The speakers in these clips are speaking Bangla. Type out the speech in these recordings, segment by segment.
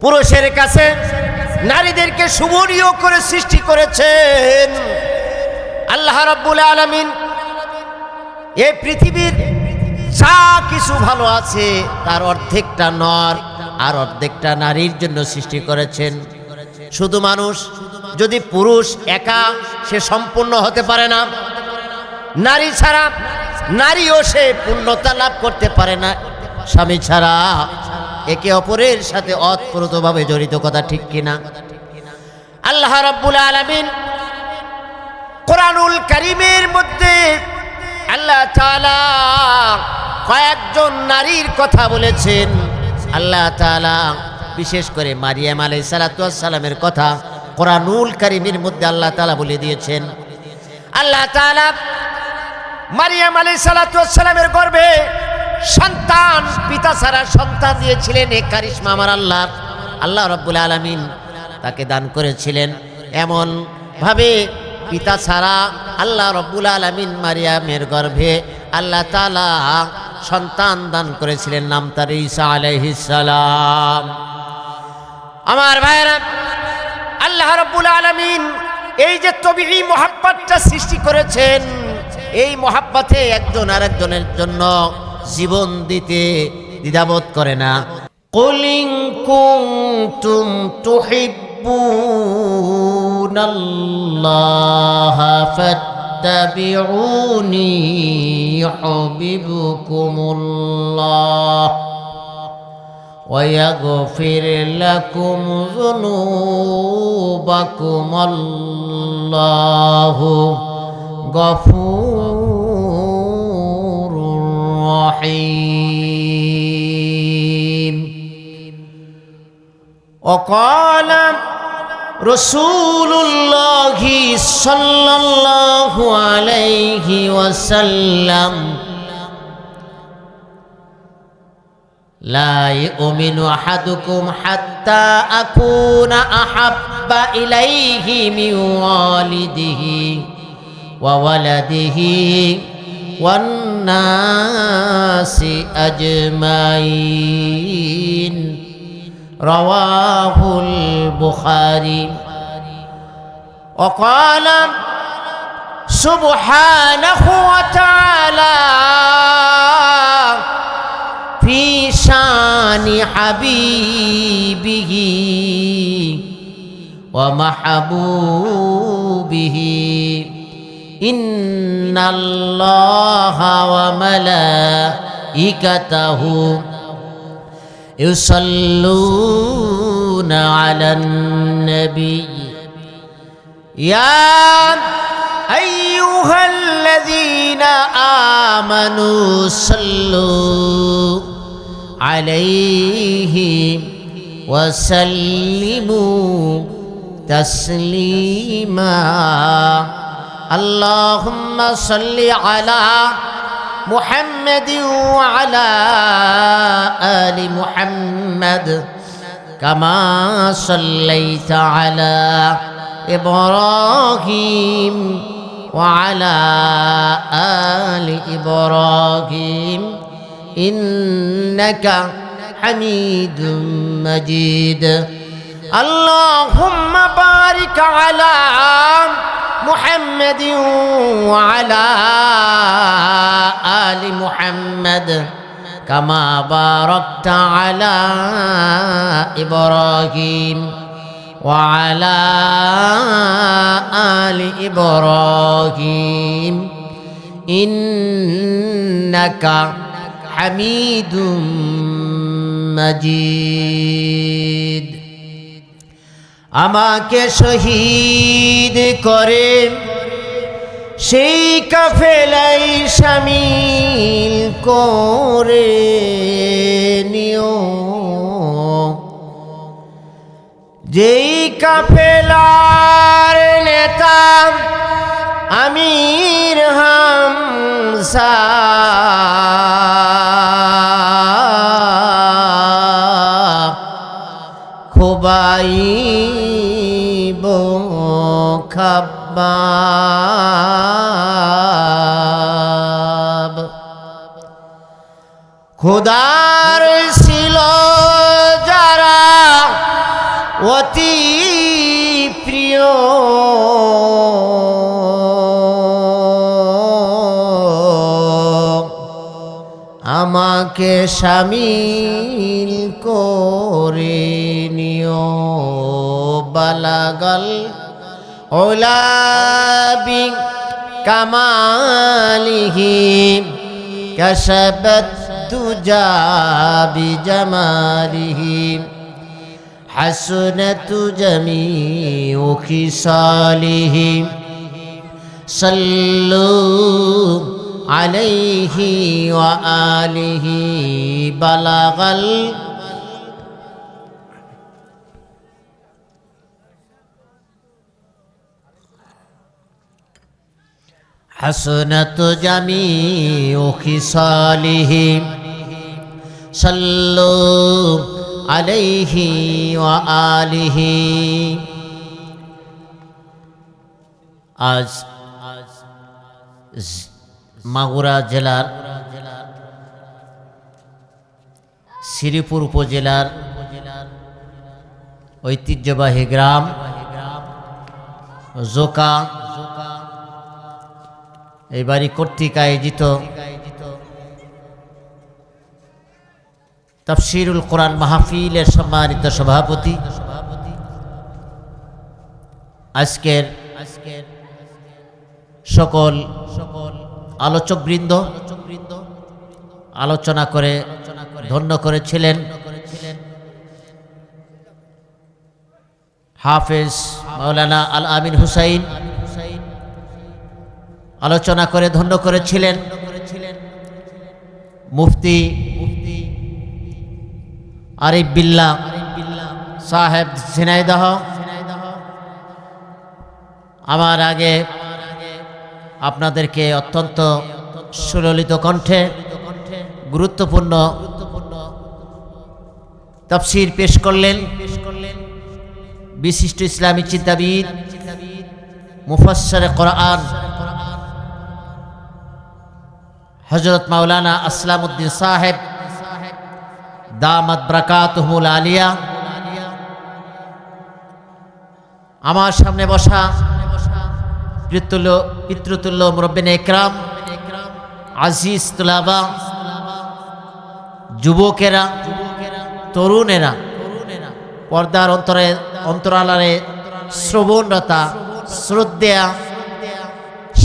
পুরুষের কাছে নারীদেরকে শুভনীয় করে সৃষ্টি করেছেন আল্লাহ রাব্বুল আলামিন। এই পৃথিবীর যা কিছু ভালো আছে তার অর্ধেকটা নর আর অর্ধেকটা নারীর জন্য সৃষ্টি করেছেন। শুধু মানুষ যদি পুরুষ একা সে সম্পূর্ণ হতে পারে না, নারী ছাড়া নারীও সে পূর্ণতা লাভ করতে পারে না, স্বামী ছাড়া। একে অপরের সাথে ওতপ্রোতভাবে জড়িত, কথা ঠিক কিনা? আল্লাহ রাব্বুল আলামিন কোরআনুল কারীমের মধ্যে আল্লাহ তাআলা কয়েকজন নারীর কথা বলেছেন। আল্লাহ তাআলা বিশেষ করে মারিয়াম আলাইহিস সালাতু ওয়াস সালামের কথা কোরআনুল কারীমের মধ্যে আল্লাহ তাআলা বলে দিয়েছেন। আল্লাহ তাআলা মারিয়াম আলাইহিস সালাতু ওয়াস সালামের গর্ভে সন্তান, পিতা ছাড়া সন্তান দিয়েছিলেন। এই কারিশমা আমার আল্লাহ রাব্বুল আলামিন তাকে দান করেছিলেন। এমন ভাবে পিতা ছাড়া আল্লাহ রাব্বুল আলামিন মারিয়ামের গর্ভে আল্লাহ তাআলা সন্তান দান করেছিলেন, নাম তার ঈসা আলাইহিস সালাম। আমার ভাইরা, আল্লাহ রাব্বুল আলামিন এই যে তবিঈ মুহাব্বতটা সৃষ্টি করেছেন, এই মুহাব্বতে একজন আরেকজনের জন্য জীবন দিতে দ্বিধাবোধ করে না। কুল ইন কুনতুম তুহিব্বুনাল্লাহা ফাত্তাবিউনি ইউহিব্বুকুমুল্লাহ ওয়া ইয়াগফির লাকুম যুনুবাকুম আল্লাহু গফুরুর রহিম। وقال رسول الله صلى الله عليه وسلم لا يؤمن أحدكم حتى أكون أحب إليه من والده وولده والناس أجمعين رواه البخاري. وقال سبحانه وتعالى في شان حبيبه ومحبوبه إن الله وملائكته يصلون على النبي يا أيها الذين آمنوا صلوا عليه وسلموا تسليما اللهم صل على محمد وعلى آل محمد كما صليت على إبراهيم وعلى آل إبراهيم إنك حميد مجيد اللهم بارك على محمد وعلى آل محمد كما باركت على إبراهيم وعلى آل إبراهيم إنك حميد مجيد আমাকে শহীদ করে সেই কাফেলাই শামিল করে নিও, যেই কাফেলার নেতা আমির হামজা খোবাইব খাব্বাব। খোদার ছিল যারা অতি প্রিয় আমাকে শামিল করে নিও বালাগাল ওলাবি কামালিহি কাশাবাত দুজা বিজামালিহি হাসনাতু জামিউ খিসালিহি সাল্লু আলাইহি ওয়া আলিহি বালাগাল হাসনাতু জামিউ খিসালিহি সাল্লু আলাইহি ওয়া আলিহি। আজ মাগুরা জেলার শ্রীপুর উপজেলার ঐতিহ্যবাহী গ্রাম জোকা এই বাড়ি কর্তৃক আয়োজিত তাফসীরুল কোরআন মাহফিলের সম্মানিত সভাপতি, আজকের সকল আলোচকবৃন্দ আলোচনা করে ধন্য করেছিলেন হাফেজ মাওলানা আল আমিন হুসাইন, আলোচনা করে ধন্য করেছিলেন মুফতি আরিফ বিল্লাহ সাহেব ঝিনাইদহ। আমার আগে আপনাদেরকে অত্যন্ত সুললিত কণ্ঠে গুরুত্বপূর্ণ তাফসীর পেশ করলেন বিশিষ্ট ইসলামী চিন্তাবিদ মুফাসসিরে কোরআন হযরত মাওলানা আসলামউদ্দিন সাহেব দামাত বারাকাতুহুল আলিয়া। আমার সামনে বসা পিতৃতুল্য মুরব্বিনে ইকরাম, আজিজ তুলাবা, যুবকেরা, তরুণেরা, পর্দার অন্তরালারে শ্রবণরতা শ্রদ্ধেয়া,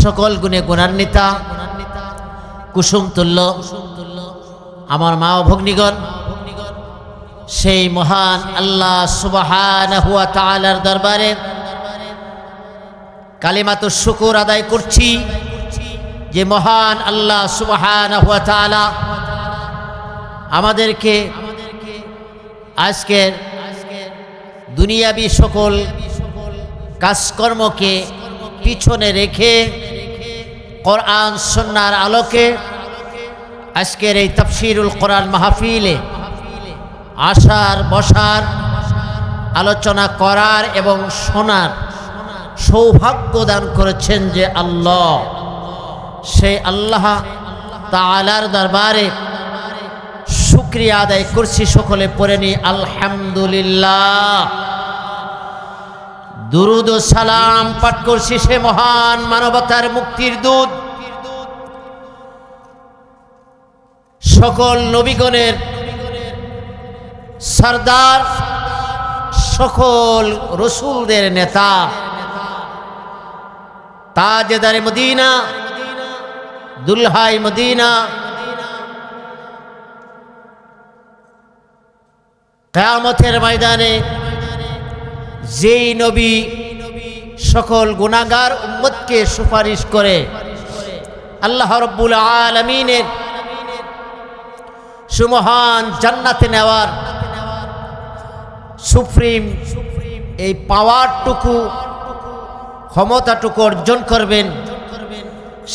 সকল গুণে গুণান্বিতা, কুসুমতুল্য আমার মা ও ভগ্নীগণ, সেই মহান আল্লাহ সুবহানাহু ওয়া তাআলার দরবারে কালিমাতুশ শুকর আদায় করছি যে মহান আল্লাহ সুবহানাহু ওয়া তাআলা আমাদেরকে আজকের দুনিয়াবি সকল কাজকর্মকে পিছনে রেখে কোরআন সুন্নাহর আলোকে আজকের এই তাফসীরুল কোরআন মাহফিলে আসার বসার আলোচনা করার এবং শোনার সৌভাগ্য দান করেছেন যে আল্লাহ, সেই আল্লাহ তাআলার দরবারে শুকরিয়া আদায় করছি। সকলে পড়ে নি আলহামদুলিল্লাহ। দুরুদ ও সালাম পাঠ করছি সে মহান মানবতার মুক্তির দূত, সকল নবীগণের সরদার, সকল রসুলদের নেতা, তাজদারে মদিনা, দুলহাই মদিনা, কিয়ামতের ময়দানে যেই নবী সকল গুনাহগার উম্মতকে সুপারিশ করে আল্লাহ রাব্বুল আলামিনের সুমহান জান্নাতে নেওয়ার সুপ্রিম এই পাওয়ারটুকু ক্ষমতাটুকু অর্জন করবেন,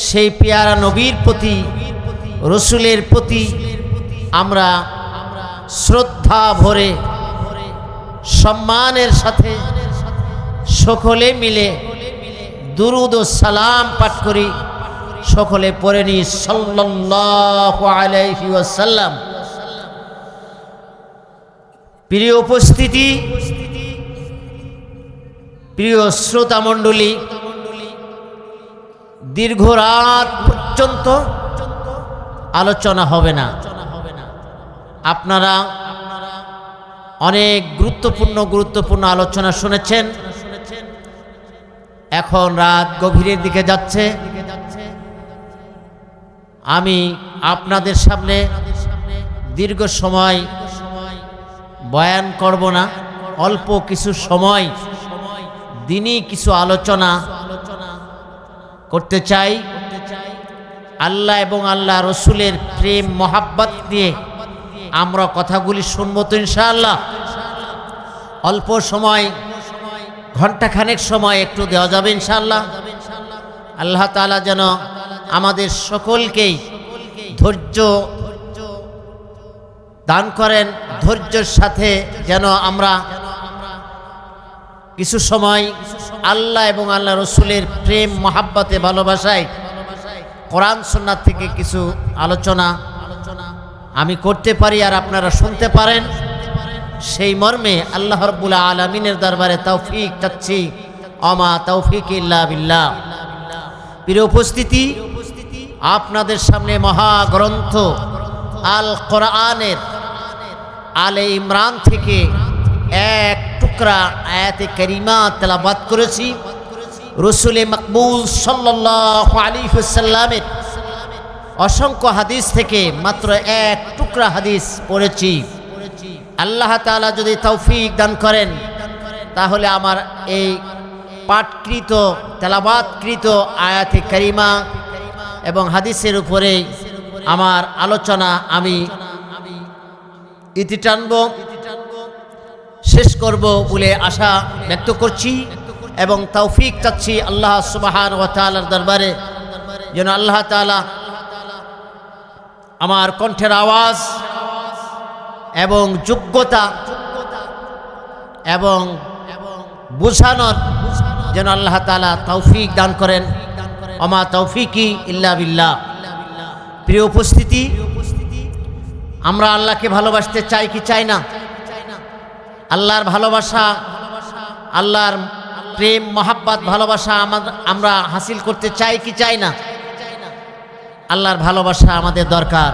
সেই পেয়ারা নবীর প্রতি, রসুলের প্রতি আমরা শ্রদ্ধা ভরে সম্মানের সাথে সকলে মিলে দুরুদ ও সালাম পাঠ করি। সকলে পড়ে নি সাল্লাল্লাহু আলাইহি ওয়াসাল্লাম। প্রিয় উপস্থিতি, প্রিয় শ্রোতা মণ্ডলী, দীর্ঘ রাত পর্যন্ত আলোচনা হবে না। আপনারা অনেক গুরুত্বপূর্ণ আলোচনা শুনেছেন। এখন রাত গভীরের দিকে যাচ্ছে। আমি আপনাদের সামনে দীর্ঘ সময় বয়ান করব না, অল্প কিছু সময় দিনই কিছু আলোচনা করতে চাই। আল্লাহ এবং আল্লাহ রসুলের প্রেম মহাব্বত নিয়ে আমরা কথাগুলি শুনবো তো ইনশাআল্লাহ। অল্প সময়, ঘন্টাখানেক সময় একটু দেওয়া যাবে ইনশাআল্লাহ। আল্লাহ তাআলা যেন আমাদের সকলকেই ধৈর্য দান করেন। ধৈর্যের সাথে যেন আমরা কিছু সময় আল্লাহ এবং আল্লাহ রসুলের প্রেম মহাব্বতে ভালোবাসায় কোরআন সুন্নাত থেকে কিছু আলোচনা আমি করতে পারি আর আপনারা শুনতে পারেন। সেই মর্মে আল্লাহ রাব্বুল আলামিনের দরবারে তৌফিক চাচ্ছি। আমা তৌফিক ইল্লা বিল্লাহ। প্রিয় উপস্থিতি, আপনাদের সামনে মহাগ্রন্থ আল কোরআনের আলে ইমরান থেকে এক টুকরা আয়াতে কারিমা তেলাওয়াত করেছি। রাসূল মাকবুল সাল্লাল্লাহু আলাইহি ওয়াসাল্লামের অসংখ্য হাদিস থেকে মাত্র এক টুকরা হাদিস পড়েছি। আল্লাহ তাআলা যদি তৌফিক দান করেন তাহলে আমার এই পাঠকৃত তেলাওয়াতকৃত আয়াতে কারিমা এবং হাদিসের উপরে আমার আলোচনা আমি ইতি টানব, শেষ করব বলে আশা ব্যক্ত করছি এবং তৌফিক চাচ্ছি আল্লাহ সুবহানাহু ওয়া তাআলার দরবারে যেন আল্লাহ তাআলা আমার কণ্ঠের আওয়াজ এবং যোগ্যতা এবং বোঝানোর যেন আল্লাহ তাআলা তৌফিক দান করেন। আমা তৌফিকি ইল্লা বিল্লাহ। প্রিয় উপস্থিতি, আমরা আল্লাহকে ভালোবাসতে চাই কি চাই না? আল্লাহর ভালোবাসা, আল্লাহর প্রেম মহাব্বত ভালোবাসা আমরা হাসিল করতে চাই কি চাই না? আল্লাহর ভালোবাসা আমাদের দরকার।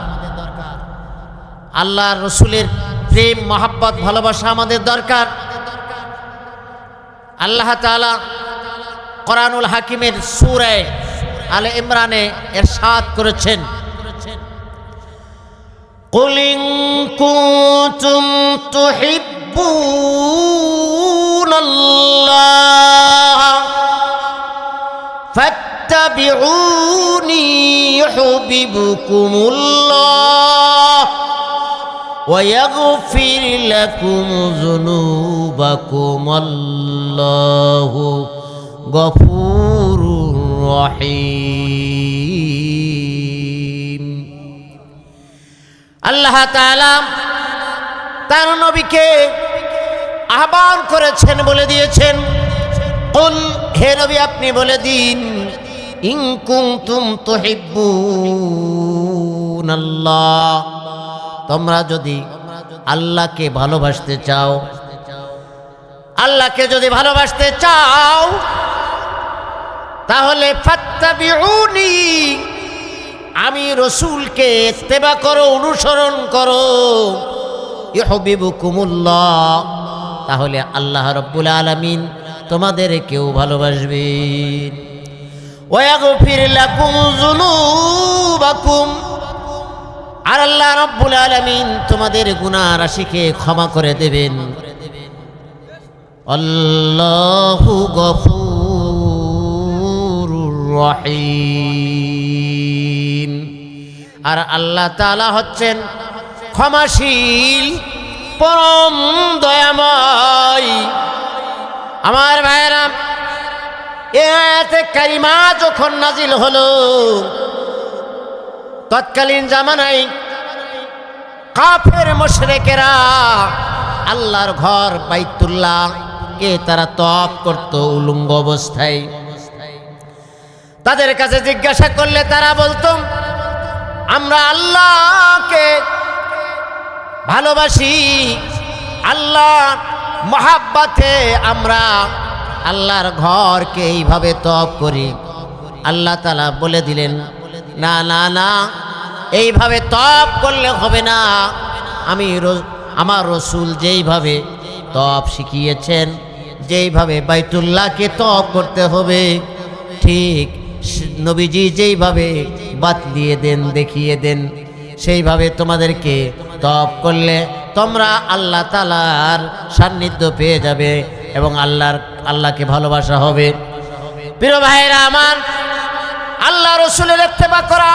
আল্লাহর রসুলের প্রেম মহাব্বত ভালোবাসা আমাদের দরকার। আল্লাহ তাআলা কোরআনুল হাকিমের সূরা আলে ইমরানে ইরশাদ করেছেন, কুল ইন কুনতুম তুহিব্বুনাল্লাহ ফাত্তাবিউনি ইউহিব্বুকুমুল্লাহ ওয়া ইয়াগফির লাকুম যুনুবাকুম আল্লাহু গফুরুর রহিম। আল্লাহ তাআলা তার নবীকে আহ্বান করেছেন, বলে দিয়েছেন, কুল, হে নবী আপনি বলে দিন, ইন কুনতুম তুহিব্বুনাল্লাহ, তোমরা যদি আল্লাহকে ভালোবাসতে চাও, আল্লাহকে যদি ভালোবাসতে চাও তাহলে ফাত্তাবিউনি, আমি রসুলকে ইত্তেবা করো, অনুসরণ করো, ইউহিব্বুকুমুল্লাহ, তাহলে আল্লাহ রাব্বুল আলামিন তোমাদেরকেও ভালোবাসবেন। ওয়া ইয়াগফির লাকুম যুনুবাকুম, আর আল্লাহ রাব্বুল আলামিন তোমাদের গুনাহ রাশিকে ক্ষমা করে দেবেন। আল্লাহু গফুরুর রহিম, আর আল্লাহ তাআলা হচ্ছেন ক্ষমাশীল, পরম দয়াময়। আমার ভাইয়েরা, এই আয়াতে কারিমা যখন নাজিল হলো, তৎকালীন জামানায় কাফের মুশরিকেরা আল্লাহর ঘর বাইতুল্লাহ কে তারা তওয়াফ করত উলঙ্গ অবস্থায়। তাদের কাছে জিজ্ঞাসা করলে তারা বলতো, আমরা আল্লাহকে ভালোবাসি, আল্লাহ মহাব্বতে আমরা আল্লাহর ঘরকে এইভাবে তওয়াফ করি। আল্লাহ তাআলা বলে দিলেন, না না না, এইভাবে তওয়াফ করলে হবে না। আমার রসুল যেইভাবে তওয়াফ শিখিয়েছেন, যেইভাবে বাইতুল্লাহকে তওয়াফ করতে হবে, ঠিক নবীজি যেইভাবে বাতলিয়ে দেন, দেখিয়ে দেন, সেইভাবে তোমাদেরকে তওয়াফ করলে তোমরা আল্লাহ তাআলার সান্নিধ্য পেয়ে যাবে এবং আল্লাহকে ভালোবাসা হবে। প্রিয় ভাইরা আমার, আল্লাহ রসুলের ইত্তেবা করা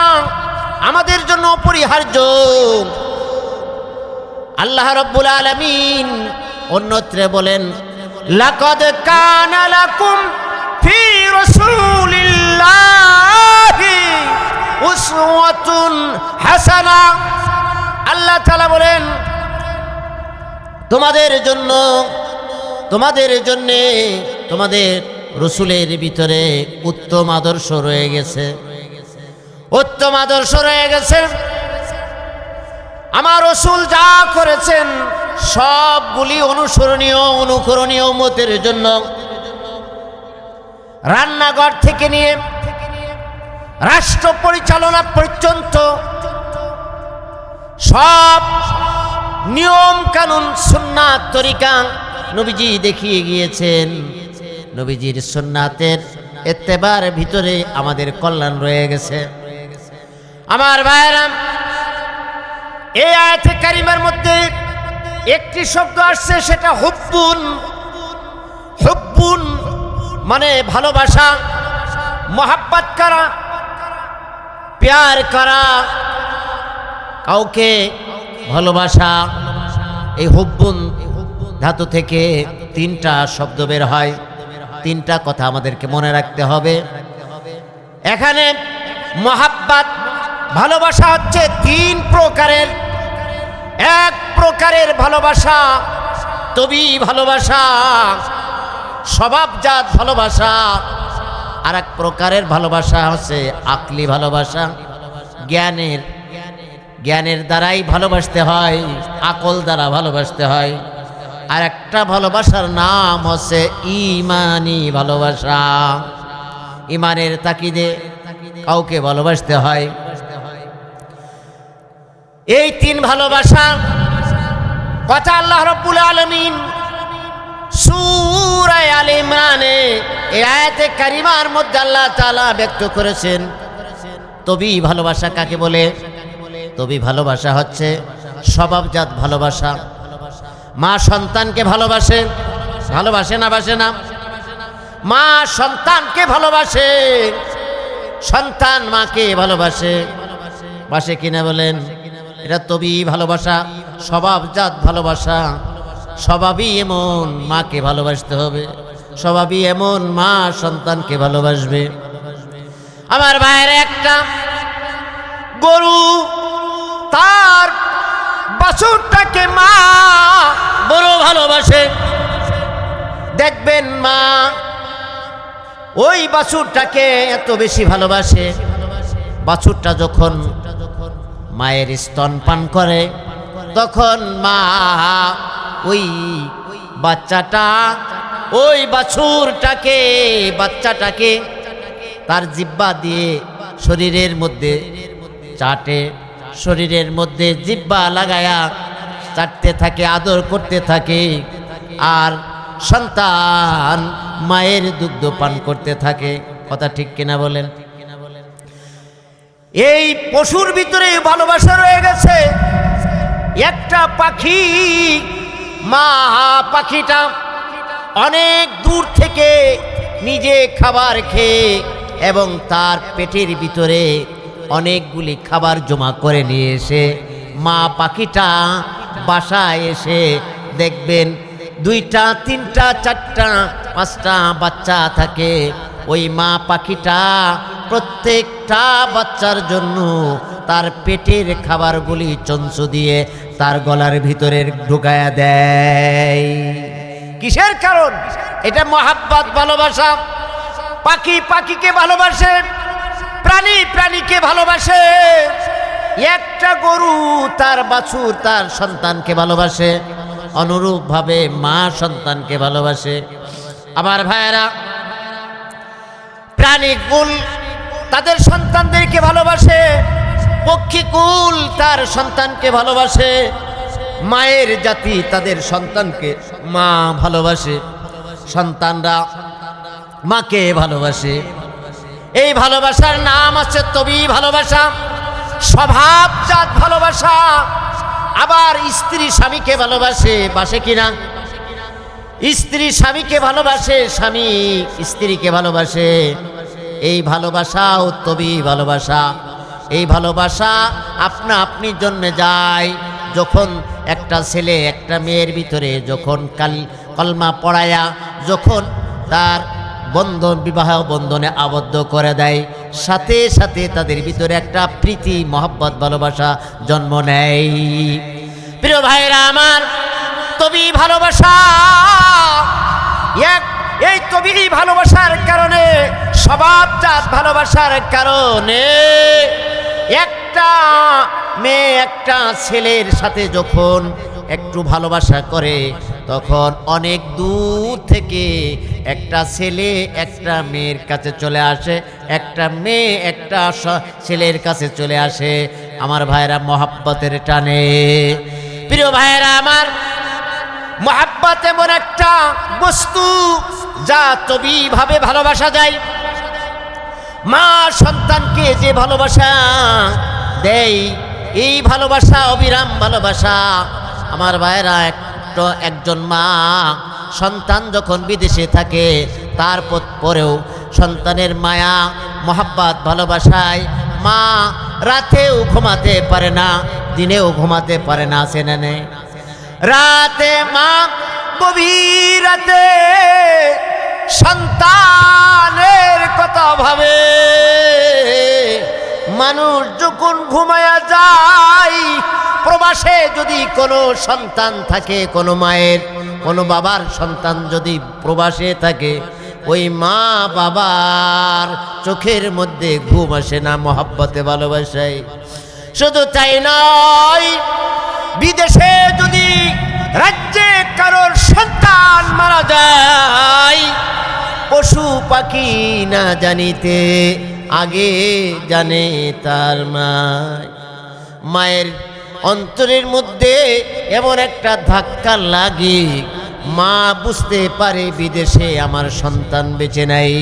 আমাদের জন্য অপরিহার্য। আল্লাহ রাব্বুল আলামিন অন্যত্রে বলেন, লাকাদ কানা লাকুম ফি রাসূলিল্লাহি উসওয়াতুন হাসানা। আল্লাহ তাআলা বলেন, তোমাদের জন্য তোমাদের রসুলের ভিতরে উত্তম আদর্শ রয়ে গেছে, উত্তম আদর্শ রয়ে গেছে। আমার রসুল যা করেছেন সবগুলি অনুসরণীয়, অনুকরণীয় উম্মতের জন্য। রান্নাঘর থেকে নিয়ে রাষ্ট্র পরিচালনা পর্যন্ত সব নিয়ম কানুন, সুন্নাত, তরিকা নবীজি দেখিয়ে গিয়েছেন। নবীজির সুন্নাতের ইত্তেবার ভিতরে আমাদের কল্যাণ রয়ে গেছে। আমার ভাইরা, এই আয়াতে কারিমার মধ্যে একটি শব্দ আসছে, সেটা হুব্বুন। হুব্বুন মানে ভালোবাসা, মোহাব্বত করা, প্যার করা, কাউকে ভালোবাসা। এই হুব্বুন ধাতু থেকে তিনটা শব্দ বের হয়। তিনটা কথা আমাদেরকে মনে রাখতে হবে। এখানে মোহাব্বত, ভালোবাসা হচ্ছে তিন প্রকারের। এক প্রকারের ভালোবাসা তবি ভালোবাসা, স্বভাবজাত ভালোবাসা। আর এক প্রকারের ভালোবাসা হচ্ছে আকলি ভালোবাসা, জ্ঞানের দ্বারাই ভালোবাসতে হয়, আকল দ্বারা ভালোবাসতে হয়। আর একটা ভালোবাসার নাম হচ্ছে ঈমানি ভালোবাসা। ঈমানের তাকিদে কাউকে ভালোবাসতে হয়। এই তিন ভালোবাসা কথা আল্লাহ রাব্বুল আলামিন সূরা আলে ইমরানে এই আয়াতে কারিমার মধ্যে আল্লাহ তাআলা ব্যক্ত করেছেন। তবে ভালোবাসা কাকে বলে? তবে ভালোবাসা হচ্ছে স্বভাবজাত ভালোবাসা। মা সন্তানকে ভালোবাসে, ভালোবাসে না বাসে না? মা সন্তানকে ভালোবাসে, সন্তান মাকে ভালোবাসে, বাসে কিনা বলেন? এটা তবে ভালোবাসা, স্বভাবজাত ভালোবাসা। স্বভাবই এমন, মাকে ভালোবাসতে হবে। স্বভাবই এমন, মা সন্তানকে ভালোবাসবে। আমার ভাইয়ের একটা গরু তার বাছুরটাকে মা বড় ভালোবাসে। দেখবেন মা ওই বাছুরটাকে এত বেশি ভালোবাসে, বাছুরটা যখন মায়ের স্তন পান করে তখন মা ওই বাচ্চাটা, ওই বাচ্চাটাকে তার জিহ্বা দিয়ে শরীরের মধ্যে চাটে, শরীরের মধ্যে জিহ্বা লাগায়া চাটতে থাকে, আদর করতে থাকে। আর সন্তান মায়ের দুগ্ধ পান করতে থাকে। কথা ঠিক কিনা বলেন? এই পশুর ভিতরে ভালোবাসা রয়ে গেছে। একটা পাখি, মা পাখিটা অনেক দূর থেকে নিজে খাবার খেয়ে এবং তার পেটের ভিতরে অনেকগুলি খাবার জমা করে নিয়ে এসে মা পাখিটা বাসায় এসে দেখবেন 2টা 3টা 4টা 5টা বাচ্চা থাকে। ওই মা পাখিটা প্রত্যেকটা বাচ্চার জন্য তার পেটের খাবারগুলি চঞ্চু দিয়ে তার গলার ভিতরে ঢুকায়া দেয়। কিসের কারণ? এটা মহাব্বত, ভালোবাসা। পাখি পাখিকে ভালোবাসে, প্রাণী প্রাণীকে ভালোবাসে। একটা গরু তার বাছুর, তার সন্তানকে ভালোবাসে। অনুরূপভাবে মা সন্তানকে ভালোবাসে। আমার ভাইয়েরা, প্রাণীকুল তাদের সন্তানদেরকে ভালোবাসে, পক্ষীকুল তার সন্তানকে ভালোবাসে, মায়ের জাতি তাদের সন্তানকে মা ভালোবাসে, সন্তানরা মাকে ভালোবাসে। এই ভালোবাসার নাম আছে তবি ভালোবাসা, স্বভাবজাত ভালোবাসা। আবার স্ত্রী স্বামীকে ভালোবাসে, বাসে কিনা? স্ত্রী স্বামীকে ভালোবাসে, স্বামী স্ত্রীকে ভালোবাসে। এই ভালোবাসাও তবি ভালোবাসা। এই ভালোবাসা আপনা আপনি জন্মে যায় যখন একটা ছেলে একটা মেয়ের ভিতরে যখন কলমা পড়ায়া যখন তার বন্ধন বিবাহ বন্ধনে আবদ্ধ করে দেয়, সাথে সাথে তাদের ভিতরে একটা প্রীতি মহব্বত ভালোবাসা জন্ম নেয়। প্রিয় ভাইরা আমার, তবি ভালোবাসা এই তবি ভালোবাসার কারণে, স্বভাবজাত ভালোবাসার কারণে একটা মেয়ে একটা ছেলের সাথে যখন একটু ভালোবাসা করে তখন অনেক দূর থেকে একটা ছেলে একটা মেয়ের কাছে চলে আসে, একটা মেয়ে একটা ছেলের কাছে চলে আসে। আমার ভাইরা মহাব্বতের টানে। প্রিয় ভাইরা আমার, মহাব্বত এমন একটা বস্তু যা তবি ভাবে ভালোবাসা যায়। মা সন্তানকে যে ভালোবাসা দেয়, এই ভালোবাসা অবিরাম ভালোবাসা। আমার ভাইরা, একজন মা সন্তান যখন বিদেশে থাকে তারপরেও সন্তানের মায়া মহাব্বত ভালোবাসায় মা রাতেও ঘুমাতে পারে না, দিনেও ঘুমাতে পারে না। চেনে নেই রাতে মা গভীর রাতে সন্তানের কথা ভাবে। মানুষ যখন ঘুমায়া যায়, প্রবাসে যদি কোনো সন্তান থাকে, কোনো মায়ের কোনো বাবার সন্তান যদি প্রবাসে থাকে, ওই মা বাবার চোখের মধ্যে ঘুম আসে না মহব্বতে ভালোবাসায়। শুধু তাই নয়, বিদেশে যদি রাজ্যে কারোর সন্তান মারা যায়, পশু পাখি না জানিতে আগে জানে তার মায়ের অন্তরের মধ্যে এমন একটা ধাক্কা লাগে, মা বুঝতে পারে বিদেশে আমার সন্তান বেঁচে নাই।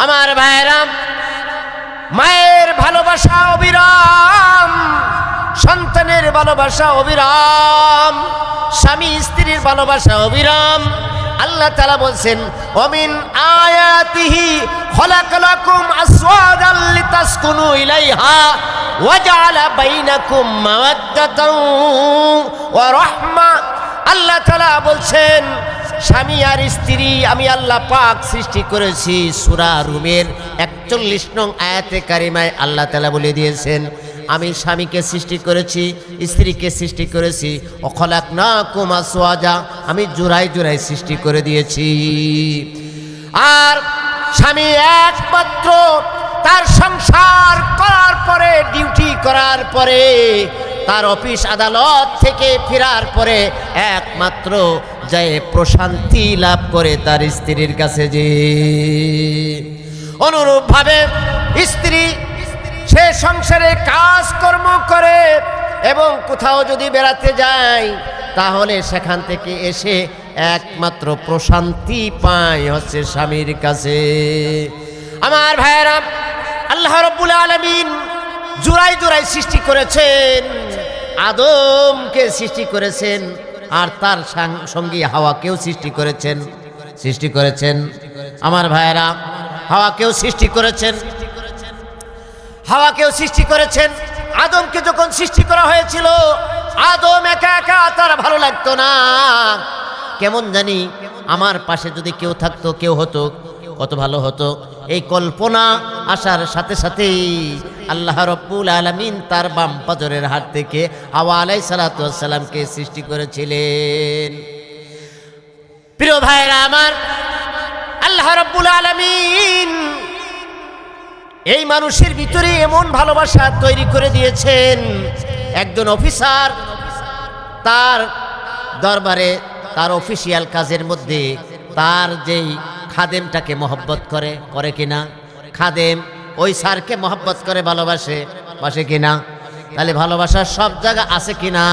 আমার ভাইরা, মায়ের ভালোবাসা অবিরাম, সন্তানের ভালোবাসা অবিরাম, স্বামী স্ত্রীর ভালোবাসা অবিরাম। আল্লাহ তাআলা বলছেন, ওমিন আয়াতিহি খলাকালাকুম আসওয়াদাল লিতাসকুনু ইলাইহা ওয়া জাআলা বাইনাকুম মাওয়াদ্দাতান ওয়া রাহমা। আল্লাহ তাআলা বলছেন, স্বামী আর স্ত্রী আমি আল্লাহ পাক সৃষ্টি করেছি। সূরা রুমের 41 নং আয়াতে কারিমায় আল্লাহ তাআলা বলে দিয়েছেন, আমি স্বামীকে সৃষ্টি করেছি, স্ত্রীকে সৃষ্টি করেছি। অখলাকনাকুম আসওয়াজা, আমি জোড়ায় জোড়ায় সৃষ্টি করে দিয়েছি। আর স্বামী একমাত্র তার সংসার করার পরে, ডিউটি করার পরে, তার অফিস আদালত থেকে ফেরার পরে একমাত্র যায় প্রশান্তি লাভ করে তার স্ত্রীর কাছে। যে অনুরূপভাবে স্ত্রী সে সংসারে কাজকর্ম করে এবং কোথাও যদি বেড়াতে যায় তাহলে সেখান থেকে এসে একমাত্র প্রশান্তি পায় হচ্ছে স্বামীর কাছে। আমার ভাইয়েরা, আল্লাহ রাব্বুল আলামিন জোড়ায় জোড়ায় সৃষ্টি করেছেন। আদমকে সৃষ্টি করেছেন আর তার সঙ্গী হাওয়াকেও সৃষ্টি করেছেন। আমার ভাইয়েরা, হাওয়াকেও সৃষ্টি করেছেন। আদমকে যখন সৃষ্টি করা হয়েছিল, আদম একা একা তার ভালো লাগতো না। কেমন জানি আমার পাশে যদি কেউ থাকতো, কেউ হতো, কত ভালো হতো। এই কল্পনা আসার সাথে সাথেই আল্লাহ রাব্বুল আলামিন তার বাম পাজরের হাত থেকে হাওয়া আলাইহিস সালাতু ওয়াস সালামকে সৃষ্টি করেছিলেন। প্রিয় ভাইরা আমার, আল্লাহ রাব্বুল আলামিন এই মানুষের ভিতরে এমন ভালোবাসা তৈরি করে দিয়েছেন। একজন অফিসার তার দরবারে তার অফিসিয়াল কাজের মধ্যে তার যেই খাদেমটাকে মহব্বত করে কিনা? খাদেম ওই স্যারকে মহব্বত করে বাসে কিনা? তাহলে ভালোবাসার সব জায়গা আছে কিনা?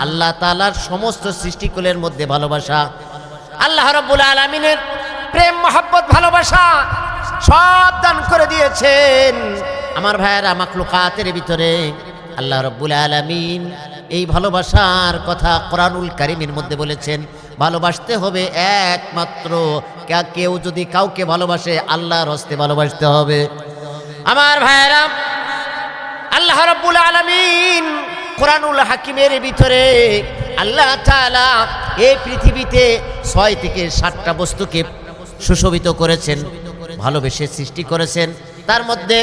আল্লাহ তাআলার সমস্ত সৃষ্টিকুলের মধ্যে ভালোবাসা, আল্লাহ রাব্বুল আলামিনের প্রেম মহব্বত ভালোবাসা সব দান করে দিয়েছেন। আমার ভাইয়েরা, মাখলুকাতের ভিতরে আল্লাহ রাব্বুল আলামিন এই ভালোবাসার কথা কোরআনুল কারীমের মধ্যে বলেছেন। ভালোবাসতে হবে একমাত্র, কেউ যদি কাউকে ভালোবাসে আল্লাহর হস্তে ভালোবাসতে হবে। আমার ভাইয়েরা, আল্লাহ রাব্বুল আলামিন কোরআনুল হাকিমের ভিতরে আল্লাহ তাআলা এই পৃথিবীতে 6 থেকে 7টা বস্তুকে সুশোভিত করেছেন, ভালোবেসে সৃষ্টি করেছেন। তার মধ্যে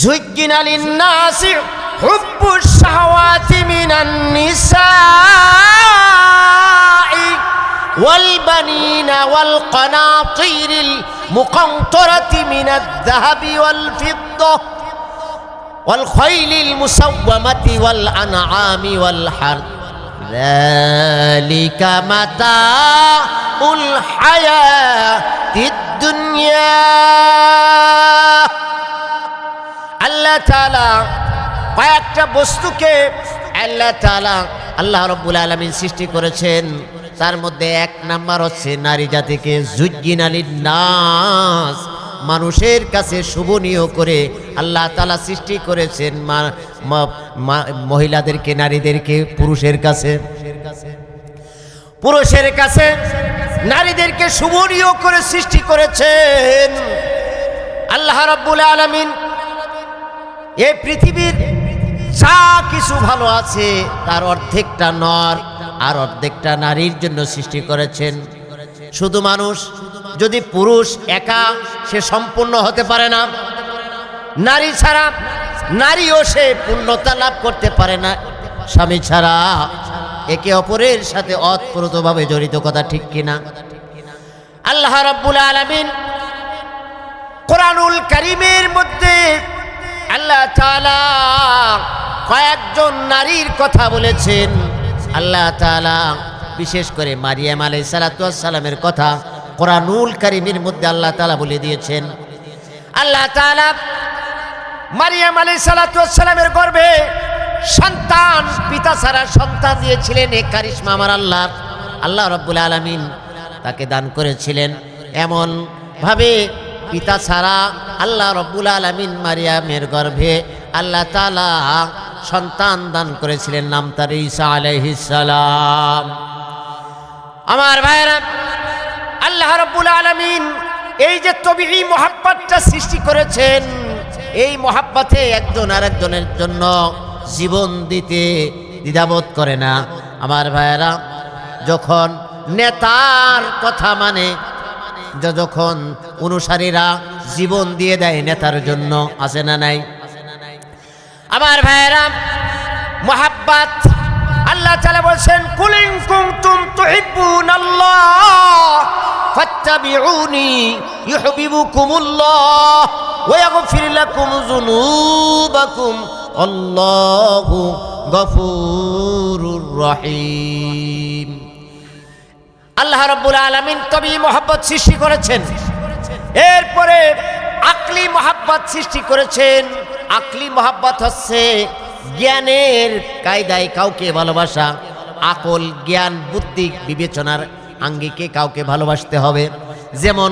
যুজ্জিনা লিন-নাসি হুব্বুশ শাহাওয়াতি মিনান নিসাই ওয়াল বানিনা ওয়াল কানাতিরিল মুকানতারাতি মিনাদ-যাহাবি ওয়াল ফিদ্দা ওয়াল খাইলিল মুসাওওয়ামাতি ওয়াল আনআমি ওয়াল হারথ যালিকা মাতাউল হায়াতিদ দুনিয়া। আল্লাহ তাআলা কয়েকটা বস্তুকে আল্লাহ রাব্বুল আলামিন সৃষ্টি করেছেন। তার মধ্যে 1 নাম্বার হচ্ছে নারী জাতিকে যুজ্জিনা লিন-নাস, মানুষের কাছে শোভনীয় করে আল্লাহ তাআলা সৃষ্টি করেছেন মহিলাদেরকে, নারীদেরকে পুরুষের কাছে নারীদেরকে শোভনীয় করে সৃষ্টি করেছেন। আল্লাহ রাব্বুল আলামিন এই পৃথিবীর যা কিছু ভালো আছে তার অর্ধেকটা নর আর অর্ধেকটা নারীর জন্য সৃষ্টি করেছেন। শুধু মানুষ, যদি পুরুষ একা সে সম্পূর্ণ হতে পারে না, নারী ছাড়া নারীও সে পূর্ণতা লাভ করতে পারে না স্বামী ছাড়া। একে অপরের সাথে ওতপ্রোতভাবে জড়িত, কথা ঠিক কিনা? আল্লাহ রাব্বুল আলামিন কোরআনুল কারীমের মধ্যে আল্লাহ তাআলা কয়েকজন নারীর কথা বলেছেন। আল্লাহ তাআলা বিশেষ করে মারিয়াম আলাইহিস সালাতু ওয়াস সালামের কথা কোরআনুল কারীমের মধ্যে আল্লাহ তাআলা বলে দিয়েছেন। আল্লাহ তাআলা মারিয়াম আলাইহিস সালাতু ওয়াস সালামের গর্ভে সন্তান, পিতা ছাড়া সন্তান দিয়েছিলেন। এই কারিশমা আমার আল্লাহ রাব্বুল আলামিন তাকে দান করেছিলেন। এমন ভাবে পিতা ছাড়া আল্লাহ রাব্বুল আলামিন মারিয়ামের গর্ভে আল্লাহ তাআলা সন্তান দান করেছিলেন, নাম তার ঈসা আলাইহিস সালাম। আমার ভাইরা, আল্লাহ রাব্বুল আলামিন এই যে তবিঈ মুহাব্বতটা সৃষ্টি করেছেন, এই মুহাব্বতে একজন আরেকজনের জন্য জীবন দিতে দ্বিধাবোধ করে না। আমার ভাইরা, যখন নেতার কথা মানে, যখন অনুসারীরা জীবন দিয়ে দেয় নেতার জন্য, আছে না নাই? আমার ভাইরা, মুহাব্বত আল্লাহ তাআলা বলেন, কুল ইন কুনতুম তুহিব্বুনাল্লাহ ফাত্তাবিউনি ইউহিব্বুকুমুল্লাহ ওয়া ইয়াগফির লাকুম যুনুবাকুম আল্লাহু গফুরুর রহিম। আল্লাহ রাব্বুল আলামিন তবে মুহাব্বত সৃষ্টি করেছেন, এরপরে আকলি মুহাব্বত সৃষ্টি করেছেন। আকলি মুহাব্বত হচ্ছে জ্ঞানের কায়দায় কাউকে ভালোবাসা, আকল, জ্ঞান, বুদ্ধি, বিবেচনার আঙ্গিকে কাউকে ভালোবাসতে হবে। যেমন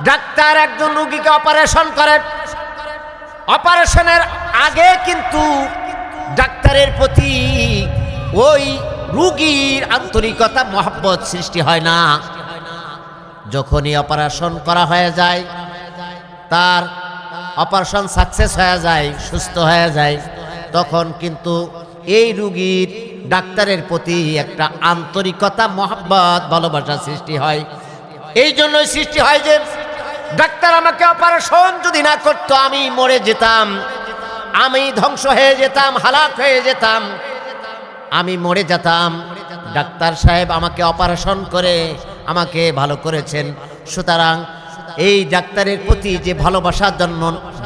ডাক্তার একজন রোগীকে অপারেশন করে, অপারেশনের আগে কিন্তু ডাক্তারের প্রতি ওই রোগীর আন্তরিকতা, মহব্বত সৃষ্টি হয় না। যখনই অপারেশন করা হয়ে যায়, তার অপারেশন সাকসেস হয়ে যায়, সুস্থ হয়ে যায়, তখন কিন্তু এই রোগীর ডাক্তারের প্রতি একটা আন্তরিকতা, মহব্বত, ভালোবাসা সৃষ্টি হয়। এই জন্যই সৃষ্টি হয় যে ডাক্তার আমাকে অপারেশন যদি না করতো আমি মরে যেতাম, আমি ধ্বংস হয়ে যেতাম, হালাক হয়ে যেতাম, আমি মরে যেতাম। ডাক্তার সাহেব আমাকে অপারেশন করে আমাকে ভালো করেছেন। সুতরাং এই ডাক্তারের প্রতি যে ভালোবাসার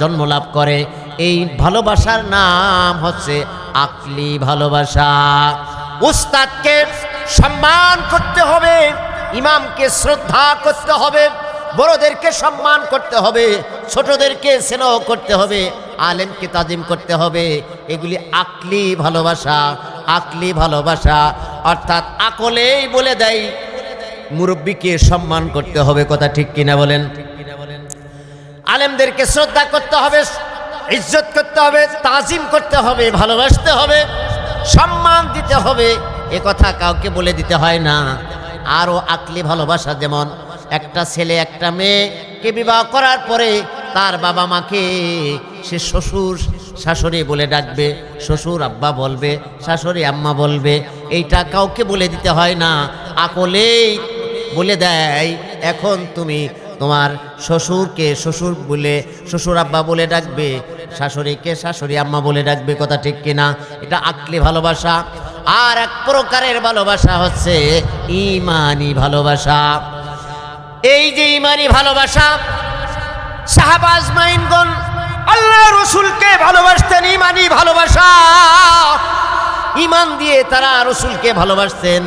জন্ম লাভ করে, এই ভালোবাসার নাম হচ্ছে আকলি ভালোবাসা। উস্তাদকে সম্মান করতে হবে, ইমামকে শ্রদ্ধা করতে হবে, বড়দেরকে সম্মান করতে হবে, ছোটদেরকে স্নেহ করতে হবে, আলেমকে তাজিম করতে হবে। এগুলি আকলি ভালোবাসা। আকলি ভালোবাসা অর্থাৎ আকলেই বলে দেয় মুরব্বীকে সম্মান করতে হবে। কথা ঠিক কিনা বলেন? আলেমদেরকে শ্রদ্ধা করতে হবে, ইজ্জত করতে হবে, তাজিম করতে হবে, ভালোবাসতে হবে, সম্মান দিতে হবে। এ কথা কাউকে বলে দিতে হয় না। আরও আকলি ভালোবাসা, যেমন একটা ছেলে একটা মেয়েকে বিবাহ করার পরে তার বাবা মাকে সে শ্বশুর শাশুড়ি বলে ডাকবে, শ্বশুর আব্বা বলবে, শাশুড়ি আম্মা বলবে। এইটা কাউকে বলে দিতে হয় না, আকলেই বলে দেয়। এখন তুমি তোমার শ্বশুরকে শ্বশুর বলে শ্বশুর আব্বা বলে ডাকবে, শাশুড়িকে শাশুড়ি আম্মা বলে ডাকবে। কথা ঠিক কিনা? এটা আকলি ভালোবাসা। আর এক প্রকারের ভালোবাসা হচ্ছে ঈমানি ভালোবাসা। এই যে ঈমানি ভালোবাসা, সাহাবা আজমাইনগণ আল্লাহ রসুলকে ভালোবাসতেন। ঈমানি ভালোবাসা, ঈমান দিয়ে তারা রসুলকে ভালোবাসতেন,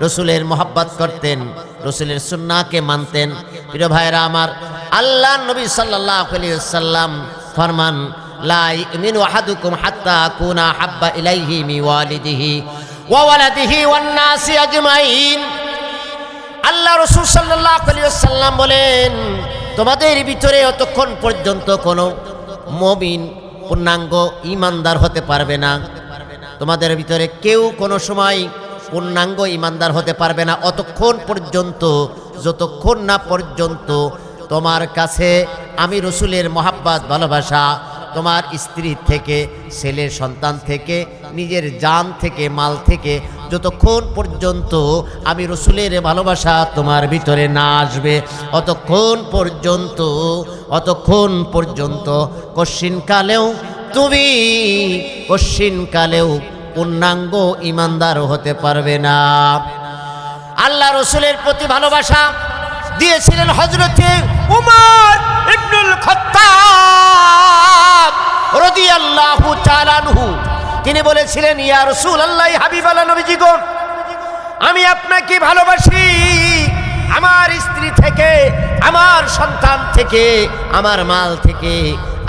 রসুলের মোহাব্বত করতেন, রসুলের সুন্নাহকে মানতেন। প্রিয় ভাইরা আমার, আল্লাহ নবী সাল্লাল্লাহু আলাইহি ওয়াসাল্লাম ফরমান, লা ইউমিনু আহাদুকুম হাত্তা আকুনা হাব্বা ইলাইহি মিন ওয়ালিদিহি ওয়া ওয়ালাদিহি ওয়ান নাসি আজমাইন। আল্লাহ রাসূল সাল্লাল্লাহু আলাইহি ওয়াসাল্লাম বলেন, তোমাদের ভিতরে অতক্ষণ পর্যন্ত কোনো মুমিন পূর্ণাঙ্গ ঈমানদার হতে পারবে না। তোমাদের ভিতরে কেউ কোনো সময় পূর্ণাঙ্গ ঈমানদার হতে পারবে না অতক্ষণ পর্যন্ত, যতক্ষণ না পর্যন্ত তোমার কাছে আমি রসুলের মোহাব্বত ভালোবাসা, তোমার স্ত্রী থেকে, ছেলের সন্তান থেকে, নিজের জান থেকে, মাল থেকে, যতক্ষণ পর্যন্ত আমি রসুলের ভালোবাসা তোমার ভিতরে না আসবে, অতক্ষণ পর্যন্ত কশ্চিনকালেও পূর্ণাঙ্গ ঈমানদার হতে পারবে না। আল্লাহ রসুলের প্রতি ভালোবাসা দিয়েছিলেন হযরতে উমর ইবনুল খাত্তাব রাদিয়াল্লাহু তাআলা আনহু। তিনি বলেছিলেন, ইয়া রাসূলুল্লাহ, হাবিবাল্লাহ নবীজি গো, আমি আপনাকে ভালোবাসি আমার স্ত্রী থেকে, আমার সন্তান থেকে, আমার মাল থেকে।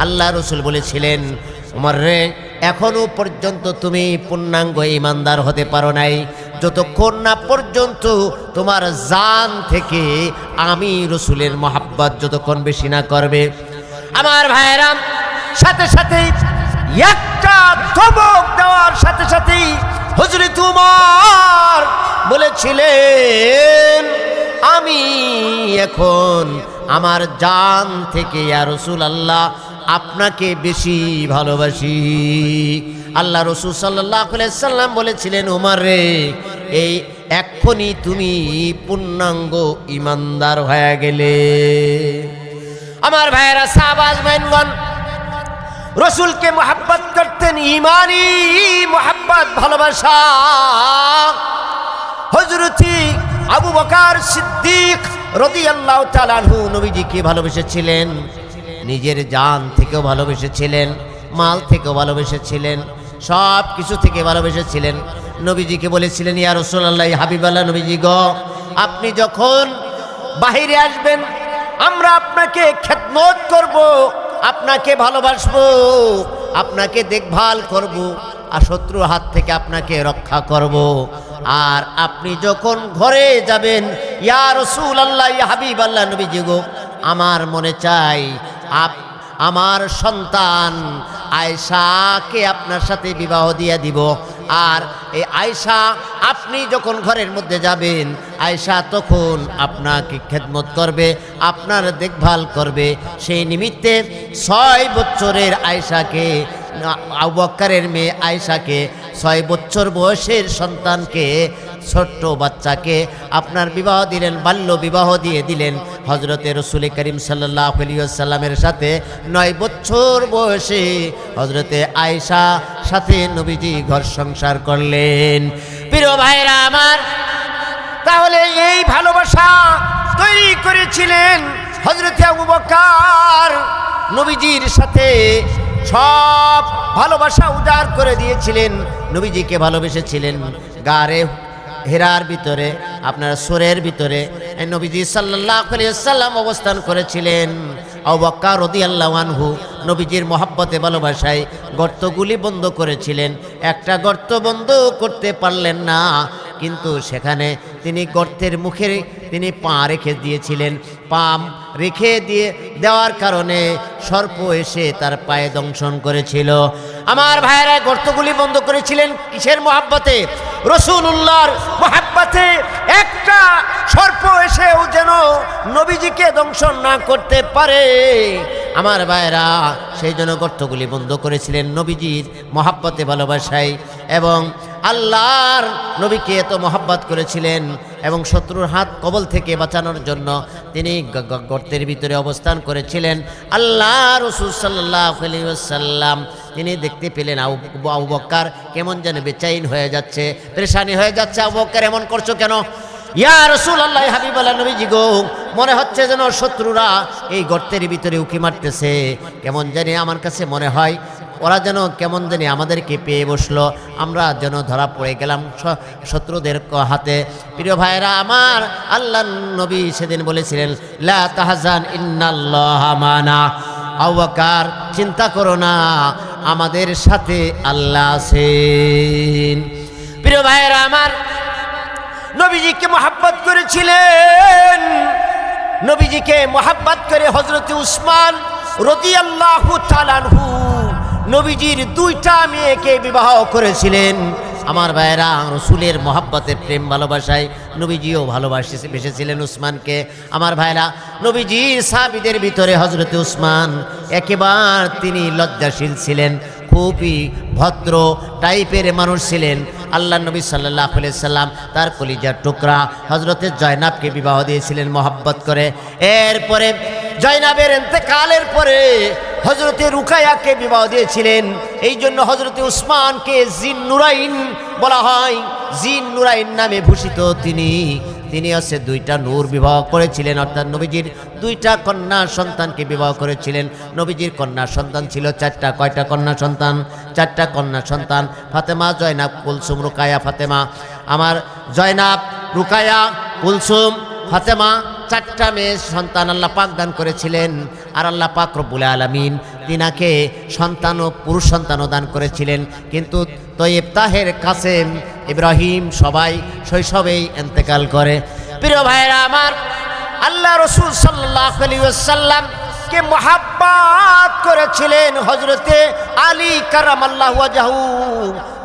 আল্লাহ রসুল বলেছিলেন, উমর রে, এখনো পর্যন্ত তুমি পূর্ণাঙ্গ ঈমানদার হতে পারো নাই, যতক্ষণ না পর্যন্ত তোমার জান থেকে আমি রসুলের মোহাব্বত যতক্ষণ বেশি না করবে। আমার ভাইয়েরা, সাথে সাথে একটা ধমক দেওয়ার সাথে সাথেই হযরত উমর বলেছিলেন, আমি এখন আমার জান থেকে ইয়া রাসূলুল্লাহ আপনাকে বেশি ভালোবাসি। আল্লাহ রসুল সাল্লাল্লাহু আলাইহি সাল্লাম বলেছিলেন, উমর রে, এই এক্ষুনি তুমি পূর্ণাঙ্গ ঈমানদার হয়ে গেলে। আমার ভাইয়েরা, সাহাবা আজমাইনগণ রসুলকে মোহাব্বত করতেন, ঈমানি মোহাব্বত ভালোবাসা। হযরতে আবু বকর সিদ্দিক রাদিয়াল্লাহু তাআলা আনহু নবীজিকে ভালোবেসেছিলেন, নিজের জান থেকেও ভালোবেসেছিলেন, মাল থেকেও ভালোবেসেছিলেন, সব কিছু থেকে ভালোবেসেছিলেন। নবীজিকে বলেছিলেন, ইয়া রাসূলুল্লাহ, হাবিবাল্লাহ নবীজি গো, আপনি যখন বাহিরে আসবেন আমরা আপনাকে খেদমত করব, আপনাকে ভালোবাসবো, আপনাকে দেখভাল করব, আর শত্রুর হাত থেকে আপনাকে রক্ষা করব। আর আপনি যখন ঘরে যাবেন, ইয়া রাসূলুল্লাহ, ইয়া হাবিবাল্লাহ নবীজি গো, আমার মনে চাই আমার সন্তান আয়েশাকে আপনার সাথে বিবাহ দিয়ে দিব। আর এই আয়েশা, আপনি যখন ঘরের মধ্যে যাবেন, আয়েশা তখন আপনাকে খেদমত করবে, আপনার দেখভাল করবে। সেই নিমিত্তে 6 বছরের আয়েশাকে, আবু বকরের মেয়ে আয়েশাকে, 6 বছর বয়সের সন্তানকে, ছোট্ট বাচ্চাকে আপনার বিবাহ দিলেন, বাল্য বিবাহ দিয়ে দিলেন। হযরতে রাসূল করিম সাল্লাল্লাহু আলাইহি ওয়াসাল্লামের সাথে 9 বছর বয়সে হযরতে আয়েশা সাথে নবীজি ঘর সংসার করলেন। প্রিয় ভাইরা আমার, তাহলে এই ভালোবাসা তৈরি করেছিলেন হযরতে আবু বকর, নবীজির সাথে সব ভালোবাসা উজাড় করে দিয়েছিলেন, নবীজিকে ভালোবেসেছিলেন। গারে হেরার ভিতরে, আপনার সোরের ভিতরে নবীজি সাল্লাল্লাহু আলাইহি ওয়াসাল্লাম অবস্থান করেছিলেন। আবু বকর রাদিয়াল্লাহু আনহু নবীজির মহব্বতে ভালোবাসায় গর্তগুলি বন্ধ করেছিলেন। একটা গর্ত বন্ধ করতে পারলেন না, কিন্তু সেখানে তিনি গর্তের মুখে তিনি পা রেখে দিয়েছিলেন। পা রেখে দেওয়ার কারণে সর্প এসে তার পায়ে দংশন করেছিল। আমার ভাইয়েরা, গর্তগুলি বন্ধ করেছিলেন কিসের মহব্বতে? রাসূলুল্লাহর মহব্বতে। একটা সর্প এসেও যেন নবীজিকে দংশন না করতে পারে। আমার ভাইয়েরা, সেই জন্য গর্তগুলি বন্ধ করেছিলেন নবীজির মহব্বতে ভালোবাসায়, এবং আল্লাহর নবীকে এত মহব্বত করেছিলেন এবং শত্রুর হাত কবল থেকে বাঁচানোর জন্য তিনি গর্তের ভিতরে অবস্থান করেছিলেন। আল্লাহ রাসূল সাল্লাল্লাহু আলাইহি ওয়াসাল্লাম তিনি দেখতে পেলেন আবু বকর কেমন যেন বেচাইন হয়ে যাচ্ছে, পেরেশানি হয়ে যাচ্ছে। আবু বকর, এমন করছো কেন? ইয়া রাসূলুল্লাহ, হাবিবাল্লাহ নবীজি গো, মনে হচ্ছে যেন শত্রুরা এই গর্তের ভিতরে উকি মারতেছে। কেমন জানি আমার কাছে মনে হয় ওরা যেন কেমন জানি আমাদেরকে পেয়ে বসলো, আমরা যেন ধরা পড়ে গেলাম শত্রুদের হাতে। প্রিয় ভাইরা আমার, আল্লাহ নবী সেদিন বলেছিলেন, লা তাহজান ইন্নাল্লাহা মানা। আবু বকর, চিন্তা করো না, আমাদের সাথে আল্লাহ আছেন। প্রিয় ভাইরা আমার, নবীজিকে মহব্বত করেছিলেন। নবীজিকে মহব্বত করে হযরত উসমান রাদিয়াল্লাহু তাআলা আনহু নবীজির দুইটা মেয়েকে বিবাহ করেছিলেন। আমার ভাইয়েরা, রসুলের মহব্বতের প্রেম ভালোবাসায় নবীজিও বেসেছিলেন উসমানকে। আমার ভাইয়েরা, নবীজির সাহাবীদের ভিতরে হযরত উসমান একেবারে তিনি লজ্জাশীল ছিলেন, খুবই ভদ্র টাইপের মানুষ ছিলেন। আল্লাহ নবী সাল্লাল্লাহু আলাইহি সাল্লাম তার কলিজার টুকরা হযরতে জয়নাবকে বিবাহ দিয়েছিলেন মহব্বত করে। এরপরে জয়নাবের ইন্তেকালের পরে হযরতে রুকায়াকে বিবাহ দিয়েছিলেন। এই জন্য হযরতে উসমানকে জিন নুরাইন বলা হয়। জিন নুরাইন নামে ভূষিত তিনি হচ্ছে দুইটা নূর বিবাহ করেছিলেন, অর্থাৎ নবীজির দুইটা কন্যা সন্তানকে বিবাহ করেছিলেন। নবীজির কন্যা সন্তান ছিল চারটা। কয়টা কন্যা সন্তান? চারটা কন্যা সন্তান, ফাতেমা, জয়নাব, কুলসুম, রুকায়া। ফাতেমা, আমার জয়নাব, রুকায়া, কুলসুম, ফাতেমা, চারটা মেয়ে সন্তান আল্লাহ পাক দান করেছিলেন। আর আল্লাহ পাক রব্বুল আলামিন তিনাকে সন্তান ও পুরুষ সন্তানও দান করেছিলেন। কিন্তু তৈয়ব, তাহের, কাসেম, ইব্রাহিম সবাই শৈশবেই ইন্তেকাল করে। প্রিয় ভাইরা আমার, আল্লাহ রাসূল সাল্লাল্লাহু আলাইহি ওয়াসাল্লাম কে মহব্বত করেছিলেন হযরতে আলী কারামাল্লাহু ওয়াজহু।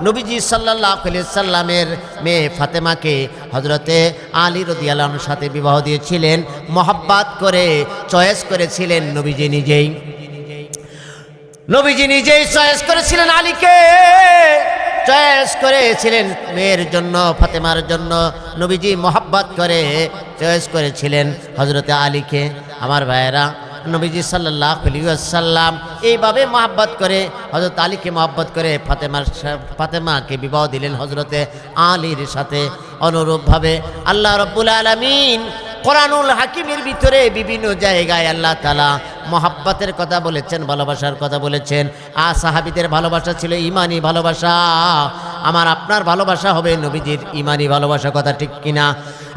নবীজি সাল্লাল্লাহু আলাইহি ওয়াসাল্লামের মেয়ে ফাতেমাকে হযরতে আলী রাদিয়াল্লাহু আনহুর সাথে বিবাহ দিয়েছিলেন, মহব্বত করে চয়েস করেছিলেন নবীজি নিজেই। নবীজি নিজেই চয়েস করেছিলেন আলীকে, চয়েস করেছিলেন মেয়ের জন্য, ফাতেমার জন্য। নবীজি মহব্বত করে চয়েস করেছিলেন হযরতে আলীকে। আমার ভাইয়েরা, নবীজি সাল্লাল্লাহু আলাইহি ওয়াসাল্লাম এইভাবে মহব্বত করে হযরত আলীকে মহব্বত করে ফাতেমাকে বিবাহ দিলেন হযরতে আলীর সাথে। অনুরূপভাবে আল্লাহ রাব্বুল আলামিন কোরআনুল হাকিমের ভিতরে বিভিন্ন জায়গায় আল্লাহ তাআলা মহব্বতের কথা বলেছেন, ভালোবাসার কথা বলেছেন। আর সাহাবীদের ভালোবাসা ছিল ঈমানি ভালোবাসা, আমার আপনার ভালোবাসা হবে নবীজির ঈমানি ভালোবাসা। কথা ঠিক কিনা?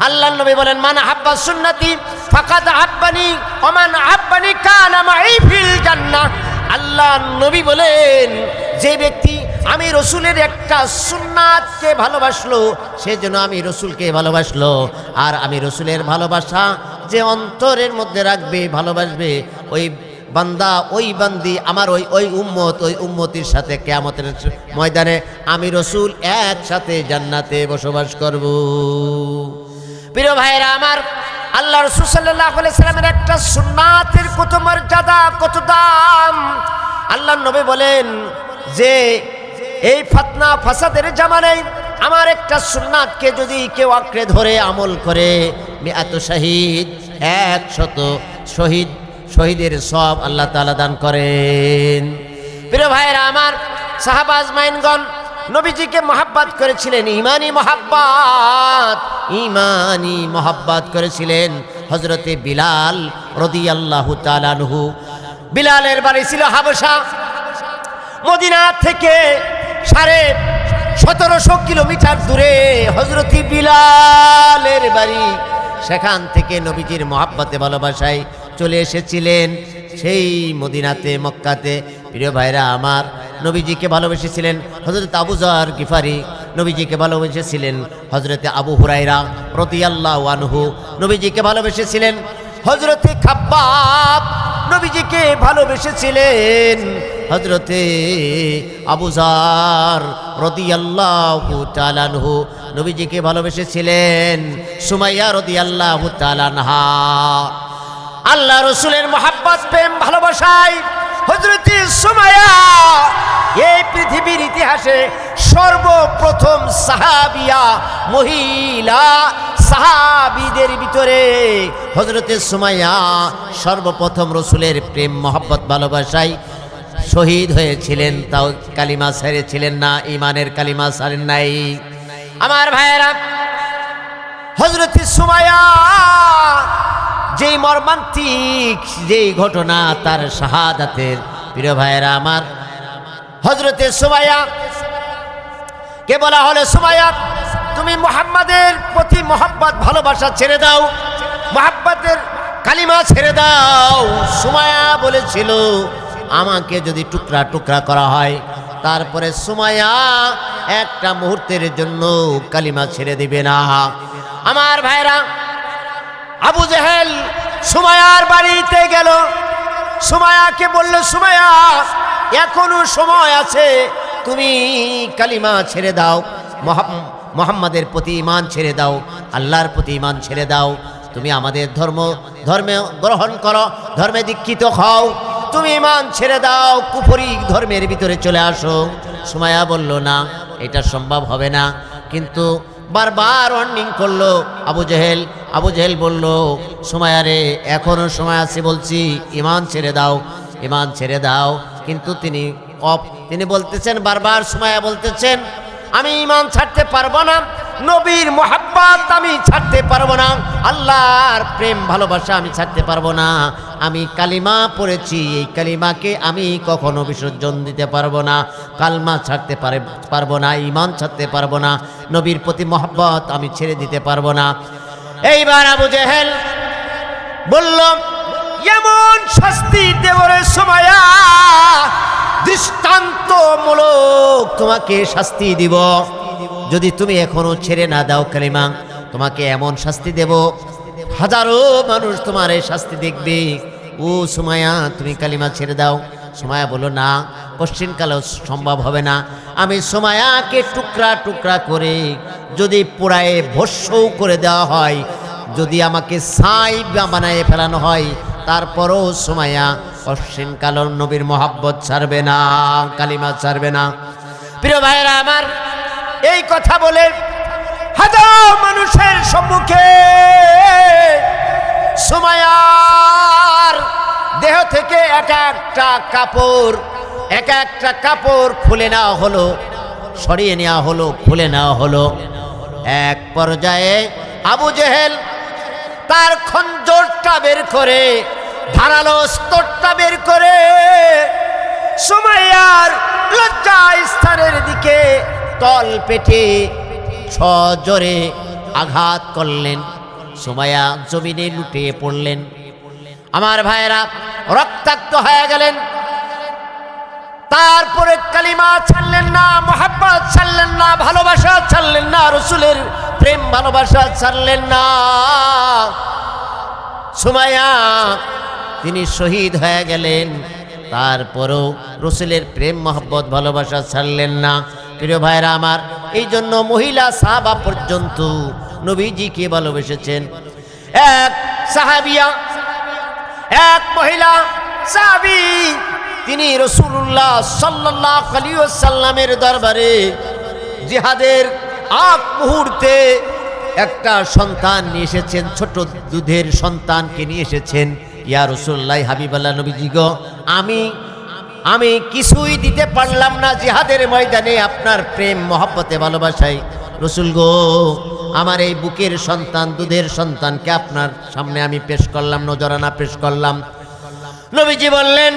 আল্লাহর নবী বলেন, মান আহাব্বা সুন্নতি ফাকাদ আহাব্বানি ওয়া মান আহাব্বানি কানা মাই ফিল জান্নাহ। আল্লাহর নবী বলেন, যে ব্যক্তি আমি রসুলের একটা সুন্নাতকে ভালোবাসলো, সেজন্য আমি রসুলকে ভালোবাসলো। আর আমি রসুলের ভালোবাসা যে অন্তরের মধ্যে রাখবে, ভালোবাসবে, ওই বান্দা, ওই বান্দি আমার ওই উম্মতির সাথে কিয়ামতের ময়দানে আমি রসুল একসাথে জান্নাতে বসবাস করব। প্রিয় ভাইরা আমার, আল্লাহ রাসূল সাল্লাল্লাহু আলাইহি সাল্লামের একটা সুন্নাতের কত মর্যাদা, কত দাম। আল্লাহর নবী বলেন যে এই ফিতনা ফাসাদের জামানায় আমার একটা সুন্নাতকে যদি কেউ আঁকড়ে ধরে আমল করে, মিআত শাহীদ, 100 শহীদের সওয়াব আল্লাহ তাআলা দান করেন। প্রিয় ভাইরা আমার, সাহাবা আজমাইনগণ নবীজিকে মহব্বত করেছিলেন, ঈমানি মহব্বত করেছিলেন। হযরতে বিলাল রাদিয়াল্লাহু তাআলা আনহু, বিলালের বাড়ি ছিল হাবশা। মদিনা থেকে 1700 কিলোমিটার দূরে হযরতি বিলালের বাড়ি, সেখান থেকে নবীজির মহাব্বতে ভালোবাসায় চলে এসেছিলেন সেই মদিনাতে, মক্কাতে। প্রিয় ভাইরা আমার, নবীজিকে ভালোবেসেছিলেন হযরত আবু যর গিফারি, নবীজিকে ভালোবেসেছিলেন হযরতে আবু হুরায়রা রাদিয়াল্লাহু আনহু, নবীজিকে ভালোবেসেছিলেন হযরতে খাব্বাব, নবীজিকে ভালোবেসেছিলেন হযরতে আবু যর রাদিয়াল্লাহু তাআলা আনহু, নবীজিকে ভালোবেসেছিলেন সুমাইয়া রাদিয়াল্লাহু তাআলা আনহা। আল্লাহ রাসূলের মহব্বত, প্রেম, ভালোবাসায় হযরতে সুমাইয়া এই পৃথিবীর ইতিহাসে সর্বপ্রথম সাহাবিয়া, মহিলা সাহাবীদের ভিতরে হযরতে সুমাইয়া সর্বপ্রথম রাসূলের প্রেম, মহব্বত, ভালোবাসায় শহীদ হয়েছিলেন। তাও কালিমা ছেড়েছিলেন না, ঈমানের কালিমা ছাড়েন নাই। আমার ভাইয়েরা, হযরতে সুমাইয়া যেই মর্মান্তিক যেই ঘটনা তার শাহাদাতের, প্রিয় ভাইয়েরা আমার, হযরতে সুমাইয়া কে বলা হলো, সুমাইয়া তুমি মুহাম্মাদের প্রতি মহব্বত ভালোবাসা ছেড়ে দাও, মহব্বতের কালিমা ছেড়ে দাও। সুমাইয়া বলেছিল আমাকে যদি টুকরা টুকরা করা হয়, তারপরে সুমাইয়া একটা মুহূর্তের জন্য কালিমা ছেড়ে দিবে না। আমার ভাইরা, আবু জেহেল সুমাইয়ার বাড়িতে গেল, সুমাইয়াকে বলল, সুমাইয়া এখনো সময় আছে, তুমি কালিমা ছেড়ে দাও, মুহাম্মাদের প্রতি ঈমান ছেড়ে দাও, আল্লাহর প্রতি ঈমান ছেড়ে দাও, তুমি আমাদের ধর্মে গ্রহণ করো, ধর্মে দীক্ষিত হও, তুমি ঈমান ছেড়ে দাও, কুফরি ধর্মের ভিতরে চলে আসো। সুমাইয়া বলল না, এটা সম্ভব হবে না, কিন্তু বারবার ওয়ার্নিং করলো আবু জেহেল। আবু জেহেল বলল, সুমাইয়া রে এখনো সময় আছে, বলছি ঈমান ছেড়ে দাও, ঈমান ছেড়ে দাও। কিন্তু তিনি বলতেছেন, বারবার সুমাইয়া বলতেছেন আমি ঈমান ছাড়তে পারবো না, নবীর মুহাব্বত আমি ছাড়তে পারবো না, আল্লাহর প্রেম ভালোবাসা আমি ছাড়তে পারবো না, আমি কালিমা পড়েছি, এই কালিমাকে আমি কখনো বিসর্জন দিতে পারবো না, কালমা ছাড়তে পারবো না, ঈমান ছাড়তে পারবো না, নবীর প্রতি মুহাব্বত আমি ছেড়ে দিতে পারবো না। এইবার আবু জেহেল বলল, এমন শাস্তি দেব রে সুমাইয়া, দৃষ্টান্তমূলক তোমাকে শাস্তি দিব, যদি তুমি এখনো ছেড়ে না দাও কালিমা, তোমাকে এমন শাস্তি দেব, হাজারো মানুষ তোমার এই শাস্তি দেখবে। ও সুমাইয়া তুমি কালিমা ছেড়ে দাও। সুমাইয়া বলল, না, কোশ্চিনকালেও সম্ভব হবে না, আমি সুমাইয়াকে টুকরা টুকরা করে যদি পোড়ায়ে ভস্মও করে দেওয়া হয়, যদি আমাকে ছাই বানায় ফেলানো হয়, তারপরও সুমাইয়া কোশ্চিনকাল নবীর মহব্বত ছাড়বে না, কালিমা ছাড়বে না। প্রিয় ভাইয়েরা আমার, এই কথা বলে হাজার মানুষের সম্মুখে সুমাইয়ার দেহ থেকে এক একটা কাপড় খুলে নেওয়া হলো, সরিয়ে নেওয়া হলো, খুলে নেওয়া হলো। এক পর্যায়ে আবু জেহেল তার খঞ্জরটা বের করে, ধারালো অস্ত্রটা বের করে সুমাইয়ার লজ্জা স্থানের দিকে তল পেটে সজোরে আঘাত করলেন। সুমাইয়া জমিনে লুটিয়ে পড়লেন। আমার ভাইয়েরা রক্তাক্ত হয়ে গেলেন। তারপরে কালিমা ছাড়লেন না, মুহাব্বত ছাড়লেন না, ভালোবাসা ছাড়লেন না, রাসূলের প্রেম ভালোবাসা ছাড়লেন না। সুমাইয়া তিনি শহীদ হয়ে গেলেন, তারপরও রাসূলের প্রেম মহব্বত ভালোবাসা ছাড়লেন না। প্রিয় ভাইরা আমার, এই জন্য মহিলা সাহাবা পর্যন্ত নবীজিকে ভালোবেসেছেন। এক সাহাবিয়া, এক মহিলা সাহাবী, তিনি রাসূলুল্লাহ সাল্লাল্লাহু আলাইহি ওয়াসাল্লামের দরবারে জিহাদের আগ মুহূর্তে একটা সন্তান নিয়ে এসেছেন, ছোট দুধের সন্তানকে নিয়ে এসেছেন। ইয়া রাসূলুল্লাহ, হাবিবাল্লাহ নবীজি গো, আমি কিছুই দিতে পারলাম না জিহাদের ময়দানে আপনার প্রেম মহব্বতে ভালোবাসায়। রাসূল গো, আমার এই বুকের সন্তান, দুধের সন্তানকে আপনার সামনে আমি পেশ করলাম, নজরানা পেশ করলাম। নবীজি বললেন,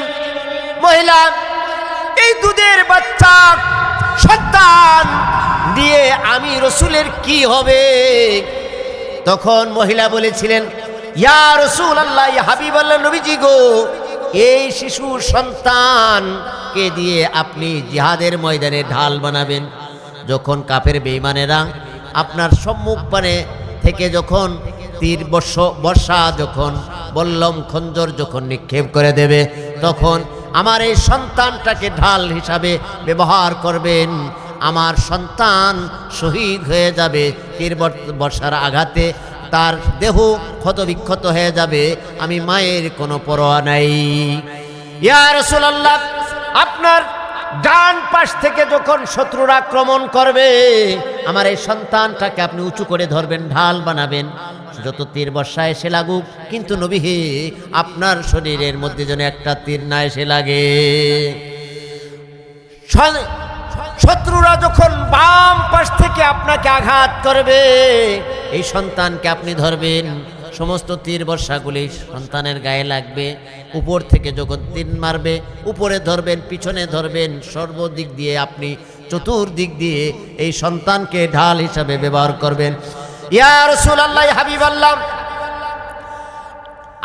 মহিলা, এই দুধের বাচ্চা সন্তান দিয়ে আমি রসুলের কি হবে? তখন মহিলা বলেছিলেন, ইয়া রাসূলুল্লাহ, ইয়া হাবিবাল্লাহ, নবীজি গো, এই শিশু সন্তানকে দিয়ে আপনি জিহাদের ময়দানে ঢাল বানাবেন। যখন কাফের বেঈমানেরা আপনার সম্মুখ পানে থেকে যখন তীর বর্ষা যখন বল্লম খঞ্জর যখন নিক্ষেপ করে দেবে, তখন আমার এই সন্তানটাকে ঢাল হিসাবে ব্যবহার করবেন। আমার সন্তান শহীদ হয়ে যাবে, তীর বর্ষার আঘাতে তার দেহ ক্ষতবিক্ষত হয়ে যাবে, আমি মায়ের কোনো পরোয়া নাই। ইয়া রাসূলুল্লাহ, আপনার ডান পাশ থেকে যখন শত্রুরা আক্রমণ করবে, আমার এই সন্তানটাকে আপনি উঁচু করে ধরবেন, ঢাল বানাবেন, যত তীর বর্ষা এসে লাগুক, কিন্তু নবী হে, আপনার শরীরের মধ্যে যেন একটা তীর না এসে লাগে। শত্রুরা যখন বাম পাশ থেকে আপনাকে আঘাত করবে, এই সন্তানকে আপনি ধরবেন, সমস্ত তীর বর্ষাগুলি সন্তানের গায়ে লাগবে। উপর থেকে যখন তীর মারবে, উপরে ধরবেন, পিছনে ধরবেন, সর্বদিক দিয়ে আপনি চতুর্দিক দিয়ে এই সন্তানকে ঢাল হিসাবে ব্যবহার করবেন। ইয়া রাসূলুল্লাহ, হাবিবাল্লাহ,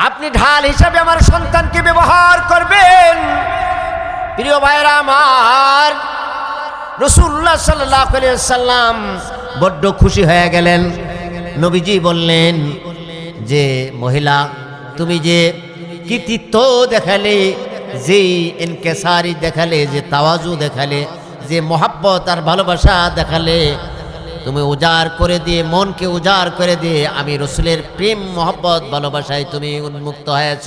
আপনি ঢাল হিসাবে আমার সন্তানকে ব্যবহার করবেন। প্রিয় ভাইরা আমার, রাসূলুল্লাহ সাল্লাল্লাহু আলাইহি ওয়াসাল্লাম বড্ড খুশি হয়ে গেলেন। নবীজি বললেন যে, মহিলা, তুমি যে কৃতিত্ব দেখালে, যে ইনকিসারি দেখালে, যে তাওয়াজু দেখালে, যে মহাব্বত আর ভালোবাসা দেখালে, তুমি উজাড় করে দিয়ে, মনকে উজাড় করে দিয়ে আমি রসুলের প্রেম মহব্বত ভালোবাসায় তুমি উন্মুক্ত হয়েছ,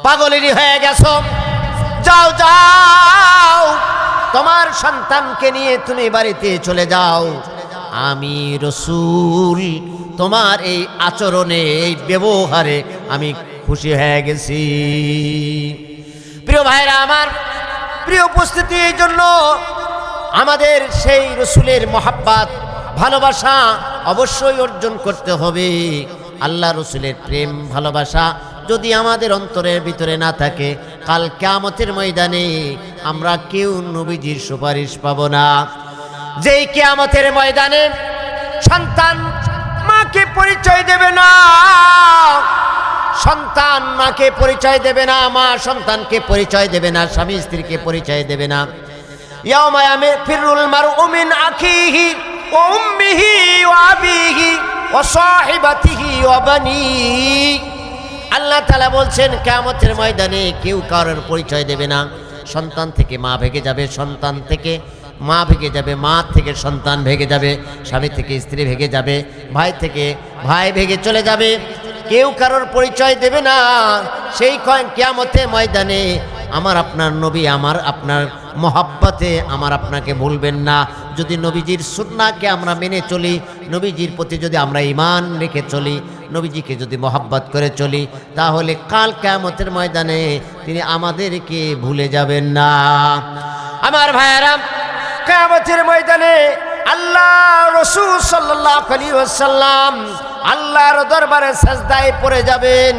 পাগলেরই হয়ে গেছ। যাও যাও, তোমার সন্তানকে নিয়ে তুমি বাড়িতে চলে যাও। আমি রসুল তোমার এই আচরণে, এই ব্যবহারে আমি খুশি হয়ে গেছি। প্রিয় ভাইরা আমার, প্রিয় উপস্থিতি, এই জন্য আমাদের সেই রসুলের মহাব্বত ভালোবাসা অবশ্যই অর্জন করতে হবে। আল্লাহ রসুলের প্রেম ভালোবাসা যদি আমাদের অন্তরের ভিতরে না থাকে, কাল কিয়ামতের ময়দানে আমরা কেউ নবীজির সুপারিশ পাবো না। যেই কিয়ামতের ময়দানে সন্তান মাকে পরিচয় দেবে না, সন্তান মাকে পরিচয় দেবে না, মা সন্তানকে পরিচয় দেবে না, স্বামী স্ত্রীকে পরিচয় দেবে না। ইয়াউমা ইয়াফিরুল মারউ মিন আখিহি ওয়া উম্মিহি ওয়া আবিহি ওয়া সাহিবাতিহি ওয়া বানিহি। আল্লাহ তাআলা বলছেন, কিয়ামতের ময়দানে কেউ কারোর পরিচয় দেবে না। সন্তান থেকে মা ভেগে যাবে, সন্তান থেকে মা ভেগে যাবে, মা থেকে সন্তান ভেগে যাবে, স্বামী থেকে স্ত্রী ভেগে যাবে, ভাই থেকে ভাই ভেগে চলে যাবে, কেউ কারোর পরিচয় দেবে না। সেই কিয়ামতের ময়দানে আমার আপনার নবী, আমার আপনার মহাব্বতে আমার আপনাকে ভুলবেন না। যদি নবীজির সুন্নাহকে আমরা মেনে চলি, নবীজির প্রতি যদি আমরা ঈমান রেখে চলি, নবীজিকে যদি মহাব্বত করে চলি, তাহলে কাল কিয়ামতের ময়দানে তিনি আমাদেরকে ভুলে যাবেন না। আমার ভাইয়েরা, কিয়ামতের ময়দানে আল্লাহ রাসূল সাল্লাল্লাহু আলাইহি ওয়াসাল্লাম আল্লাহর দরবারে সাজদায় পড়ে যাবেন,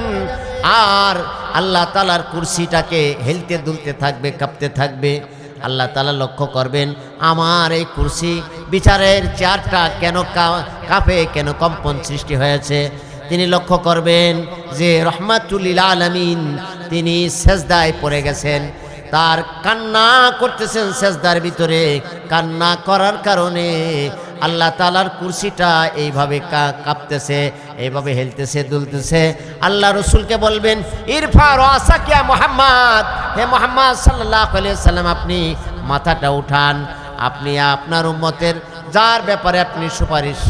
আর আল্লাহ তাআলার কুরসিটাকে হেলতে দুলতে থাকবে, কাঁপতে থাকবে। আল্লাহ তাআলা লক্ষ্য করবেন, আমার এই কুরসি বিচারের চেয়ারটা কেন কাঁপে, কেন কম্পন সৃষ্টি হয়েছে। তিনি লক্ষ্য করবেন যে রহমাতুল লিল আলামিন তিনি সেজদায় পড়ে গেছেন, তার কান্না করতেছেন সেজদার ভিতরে। কান্না করার কারণে আল্লাহ তাআলার কুরসিটা এইভাবে কাঁপতেছে, এইভাবে হেলতেছে, দুলতেছে। আল্লাহ রসুলকে বলবেন, ইরফা রাসাকা ইয়া মুহাম্মদ, হে মুহাম্মদ সাল্লাল্লাহু আলাইহি ওয়াসাল্লাম, আপনি মাথাটা উঠান। আপনি আপনার উম্মতের যার ব্যাপারে আপনি সুপারিশ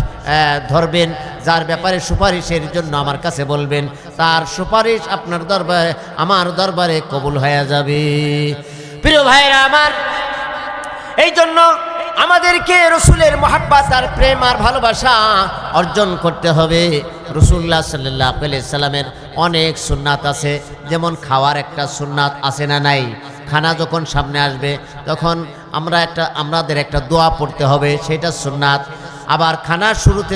ধরবেন, যার ব্যাপারে সুপারিশের জন্য আমার কাছে বলবেন, তার সুপারিশ আপনার দরবারে, আমার দরবারে কবুল হয়ে যাবে। প্রিয় ভাইরা আমার, এই জন্য আমাদেরকে রসুলের মহাব্বত আর প্রেম আর ভালোবাসা অর্জন করতে হবে। রাসূলুল্লাহ সাল্লাল্লাহু আলাইহি সাল্লামের অনেক সুন্নাত আছে, যেমন খাওয়ার একটা সুন্নাত আছে না নাই? খানা যখন সামনে আসবে তখন আমাদের একটা দোয়া পড়তে হবে, সেটা সুন্নাত। আবার খানার শুরুতে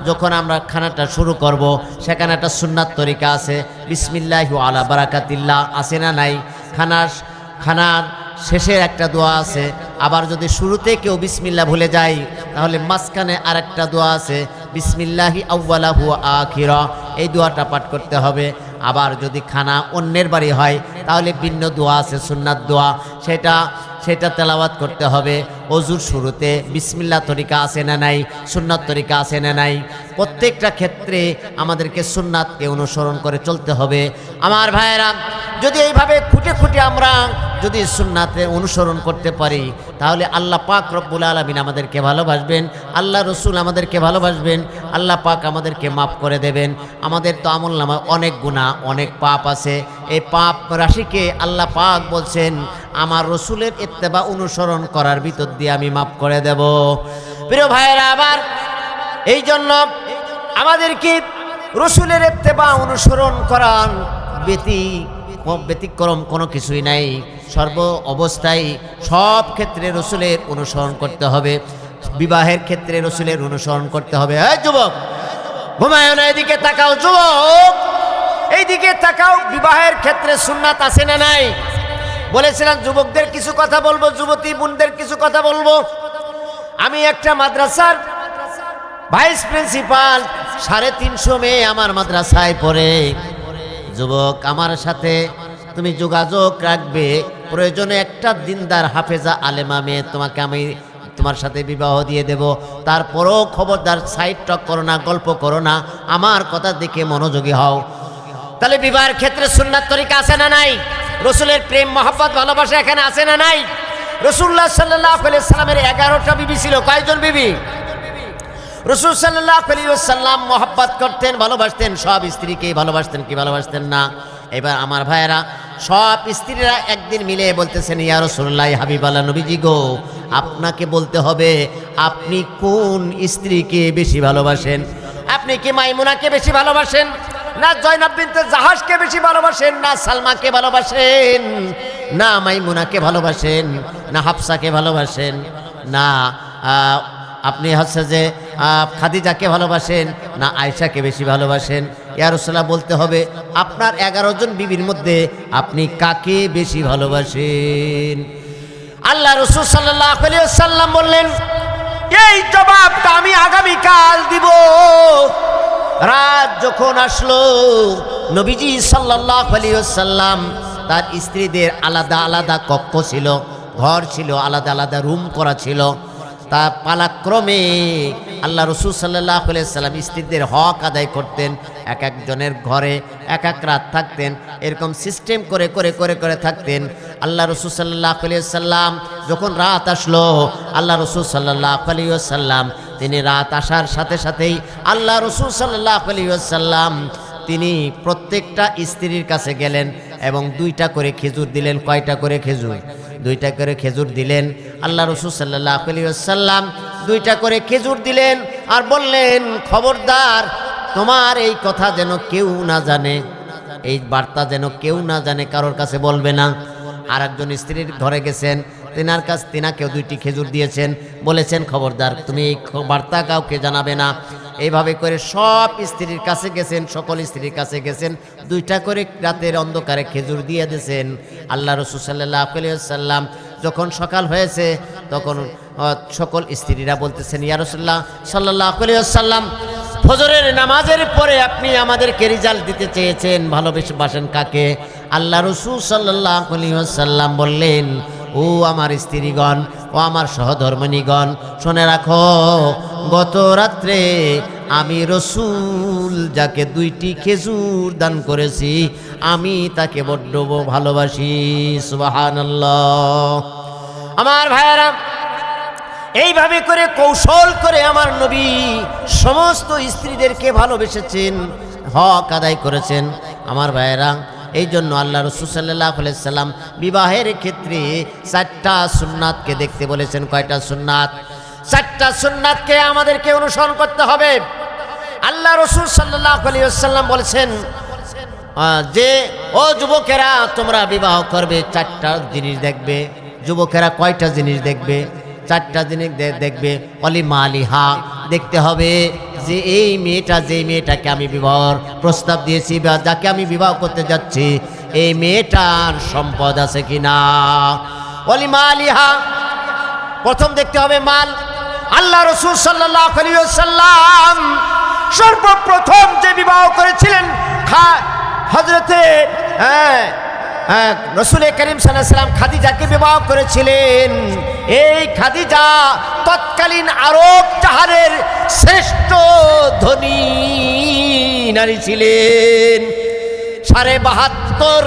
যখন আমরা খানাটা শুরু করব, সেখানে একটা সুন্নাত তরিকা আছে, বিসমিল্লাহি আলা বারাকাতিল্লাহ আছে না নাই? খানার শেষের একটা দোয়া আছে, আবার যদি শুরুতে কেউ বিসমিল্লাহ ভুলে যায় তাহলে মাঝখানে আরেকটা দোয়া আছে, বিসমিল্লাহি আউয়ালাহু ওয়া আখিরা, এই দোয়াটা পাঠ করতে হবে। আবার যদি খানা অন্যের বাড়ি হয় তাহলে ভিন্ন দোয়া আছে, সুন্নাত দোয়া, সেটা তেলাওয়াত করতে হবে। অজুর শুরুতে বিসমিল্লাহ তরিকা আছে না নাই, সুন্নাত তরিকা আছে না নাই, প্রত্যেকটা ক্ষেত্রে আমাদেরকে সুন্নাতকে অনুসরণ করে চলতে হবে। আমার ভাইয়েরা, যদি এইভাবে খুঁটে খুঁটে আমরা যদি সুন্নাতে অনুসরণ করতে পারি তাহলে আল্লাহ পাক রব্বুল আলামিন আমাদেরকে ভালোবাসবেন, আল্লাহ রসুল আমাদেরকে ভালোবাসবেন, আল্লাহ পাক আমাদেরকে মাফ করে দেবেন। আমাদের তো আমলনামায় অনেক গুনাহ, অনেক পাপ আছে। এই পাপ রাশিকে আল্লাহ পাক বলছেন আমার রসুলের ইত্তেবা অনুসরণ করার ভিতর দিয়ে আমি মাফ করে দেব। প্রিয় ভাইয়েরা, আবার এই জন্য আমাদেরকে রসুলের ইত্তেবা অনুসরণ করার ব্যতিক্রম কোনো কিছুই নাই। সর্ব অবস্থায় সব ক্ষেত্রে রসুলের অনুসরণ করতে হবে। বিবাহের ক্ষেত্রে রসুলের অনুসরণ করতে হবে। এই যুবক, ঘুমায় না, এদিকে তাকাও। যুবক, এইদিকে তাকাও। বিবাহের ক্ষেত্রে সুন্নাত আছে না নাই? বলেছিলাম যুবকদের কিছু কথা বলবো, যুবতী বোনদের কিছু কথা বলবো। আমি একটা মাদ্রাসার ভাইস প্রিন্সিপাল, 350 মেয়ে আমার মাদ্রাসায় পড়ে। যুবক, আমার সাথে তুমি যোগাযোগ রাখবে, প্রয়োজনে একটা দিনদার হাফেজা আলেমা মেয়ে তোমাকে আমি তোমার সাথে বিবাহ দিয়ে দেব। তারপরও খবরদার সাইড টক করো না, গল্প করো না, আমার কথা দিকে মনোযোগী হও। তাহলে বিবাহের ক্ষেত্রে সুন্নাত তরিকা আছে না নাই? রসুলের প্রেম মহব্বত ভালোবাসা এখানে আছে না নাই? রাসূলুল্লাহ সাল্লাল্লাহু আলাইহি ওয়াসাল্লামের 11টা বিবি ছিল। কয়জন বিবি? রাসূল সাল্লাল্লাহু আলাইহি ওয়াসাল্লাম মহব্বত করতেন, ভালোবাসতেন, সব স্ত্রীকে ভালোবাসতেন কি ভালোবাসতেন না? এবার আমার ভাইয়েরা, সব স্ত্রীরা একদিন মিলে বলতেছেন, ইয়া রাসূলুল্লাহ, হাবিবাল্লাহ নবীজি গো, আপনাকে বলতে হবে আপনি কোন স্ত্রীকে বেশি ভালোবাসেন? আপনি কি মাইমুনাকে বেশি ভালোবাসেন, না জয়নব বিনতে জাহাজকে বেশি ভালোবাসেন, না সালমাকে ভালোবাসেন, না মাইমুনাকে ভালোবাসেন, না হাফসাকে ভালোবাসেন, না আপনি হচ্ছে যে খাদিজাকে ভালোবাসেন, না আয়েশাকে বেশি ভালোবাসেন? ইয়া রাসূলুল্লাহ, বলতে হবে আপনার 11 জন বিবির মধ্যে আপনি কাকে বেশি ভালোবাসেন? আল্লাহ রাসূল সাল্লাল্লাহু আলাইহি ওয়াসাল্লাম বললেন, এই জবাবটা আমি আগামীকাল দিব। রাত যখন আসলো, নবীজি সাল্লাল্লাহু আলাইহি ওয়াসাল্লাম তার স্ত্রীদের আলাদা আলাদা কক্ষ ছিল, ঘর ছিল, আলাদা আলাদা রুম করা ছিল। তা পালাক্রমে আল্লাহ রাসূল সাল্লাল্লাহু আলাইহি ওয়াসাল্লাম স্ত্রীদের হক আদায় করতেন। এক একজনের ঘরে এক এক রাত থাকতেন, এরকম সিস্টেম করে করে করে করে থাকতেন। আল্লাহ রাসূল সাল্লাল্লাহু আলাইহি ওয়াসাল্লাম যখন রাত আসলো, আল্লাহ রাসূল সাল্লাল্লাহু আলাইহি ওয়াসাল্লাম তিনি রাত আসার সাথে সাথেই আল্লাহ রাসূল সাল্লাল্লাহু আলাইহি ওয়াসাল্লাম তিনি প্রত্যেকটা স্ত্রীর কাছে গেলেন এবং 2টা করে খেজুর দিলেন। কয়টা করে খেজুর? 2টা করে খেজুর দিলেন। আল্লাহ রাসূল সাল্লাল্লাহু আলাইহি ওয়াসাল্লাম 2টা করে খেজুর দিলেন আর বললেন, খবরদার তোমার এই কথা যেন কেউ না জানে, এই বার্তা যেন কেউ না জানে, কারোর কাছে বলবে না। আর একজন স্ত্রীর ঘরে গেছেন, তিনাকেও 2টি খেজুর দিয়েছেন, বলেছেন খবরদার তুমি এই বার্তা কাউকে জানাবে না। এইভাবে করে সব স্ত্রীর কাছে গেছেন, সকল স্ত্রীর কাছে গেছেন, 2টা করে রাতের অন্ধকারে খেজুর দিয়ে দিয়েছেন। আল্লাহ রাসূল সাল্লাল্লাহু আলাইহি ওয়াসাল্লাম যখন সকাল হয়েছে তখন সকল স্ত্রীরা বলতেছেন, ইয়া রাসূলুল্লাহ সাল্লাল্লাহু আলাইহি ওয়াসাল্লাম, ফজরের নামাজের পরে আপনি আমাদেরকে রেজাল্ট দিতে চেয়েছেন, ভালোবাসেন কাকে? আল্লাহ রাসূল সাল্লাল্লাহু আলাইহি ওয়াসাল্লাম বললেন, ও আমার স্ত্রীগণ, ও আমার সহধর্মিণীগণ, শুনে রাখো, গত রাত্রে আমি রাসূল যাকে 2টি খেজুর দান করেছি, আমি তাকে বড্ড ভালোবাসি। সুবহানাল্লাহ। আমার ভাইয়েরা, এইভাবে করে কৌশল করে আমার নবী সমস্ত স্ত্রীদেরকে ভালোবেসেছেন, হক আদায় করেছেন। আমার ভাইয়েরা, এই জন্য আল্লাহ রাসূল সাল্লাল্লাহু আলাইহি ওয়াসাল্লাম বিবাহের ক্ষেত্রে 4টা সুন্নাতকে দেখতে বলেছেন। কয়টা সুন্নাত? 4টা সুন্নাতকে আমাদেরকে অনুসরণ করতে হবে। আল্লাহ রাসূল সাল্লাল্লাহু আলাইহি ওয়াসাল্লাম বলেছেন যে, ও যুবকেরা, তোমরা বিবাহ করবে 4টা জিনিস দেখবে। যুবকেরা কয়টা জিনিস দেখবে? 4টা জিনিস দেখবে। অলিমা আলিহা, দেখতে হবে যে এই মেয়েটা, যে মেয়েটাকে আমি বিবাহর প্রস্তাব দিয়েছি বা যাকে আমি বিবাহ করতে যাচ্ছি, এই মেয়েটার সম্পদ আছে কিনা। অলিমা আলিহা, প্রথম দেখতে হবে মাল। আল্লাহ রাসূল সাল্লাল্লাহু আলাইহি ওয়াসাল্লাম সর্বপ্রথম যে বিবাহ করেছিলেন হযরতে রাসূল করিম সাল্লাল্লাহু আলাইহি ওয়াসাল্লাম খাদিজাকে বিবাহ করেছিলেন। এই খাদিজা তৎকালীন আরব জাহানের শ্রেষ্ঠ ধনী নারী ছিলেন। ৭২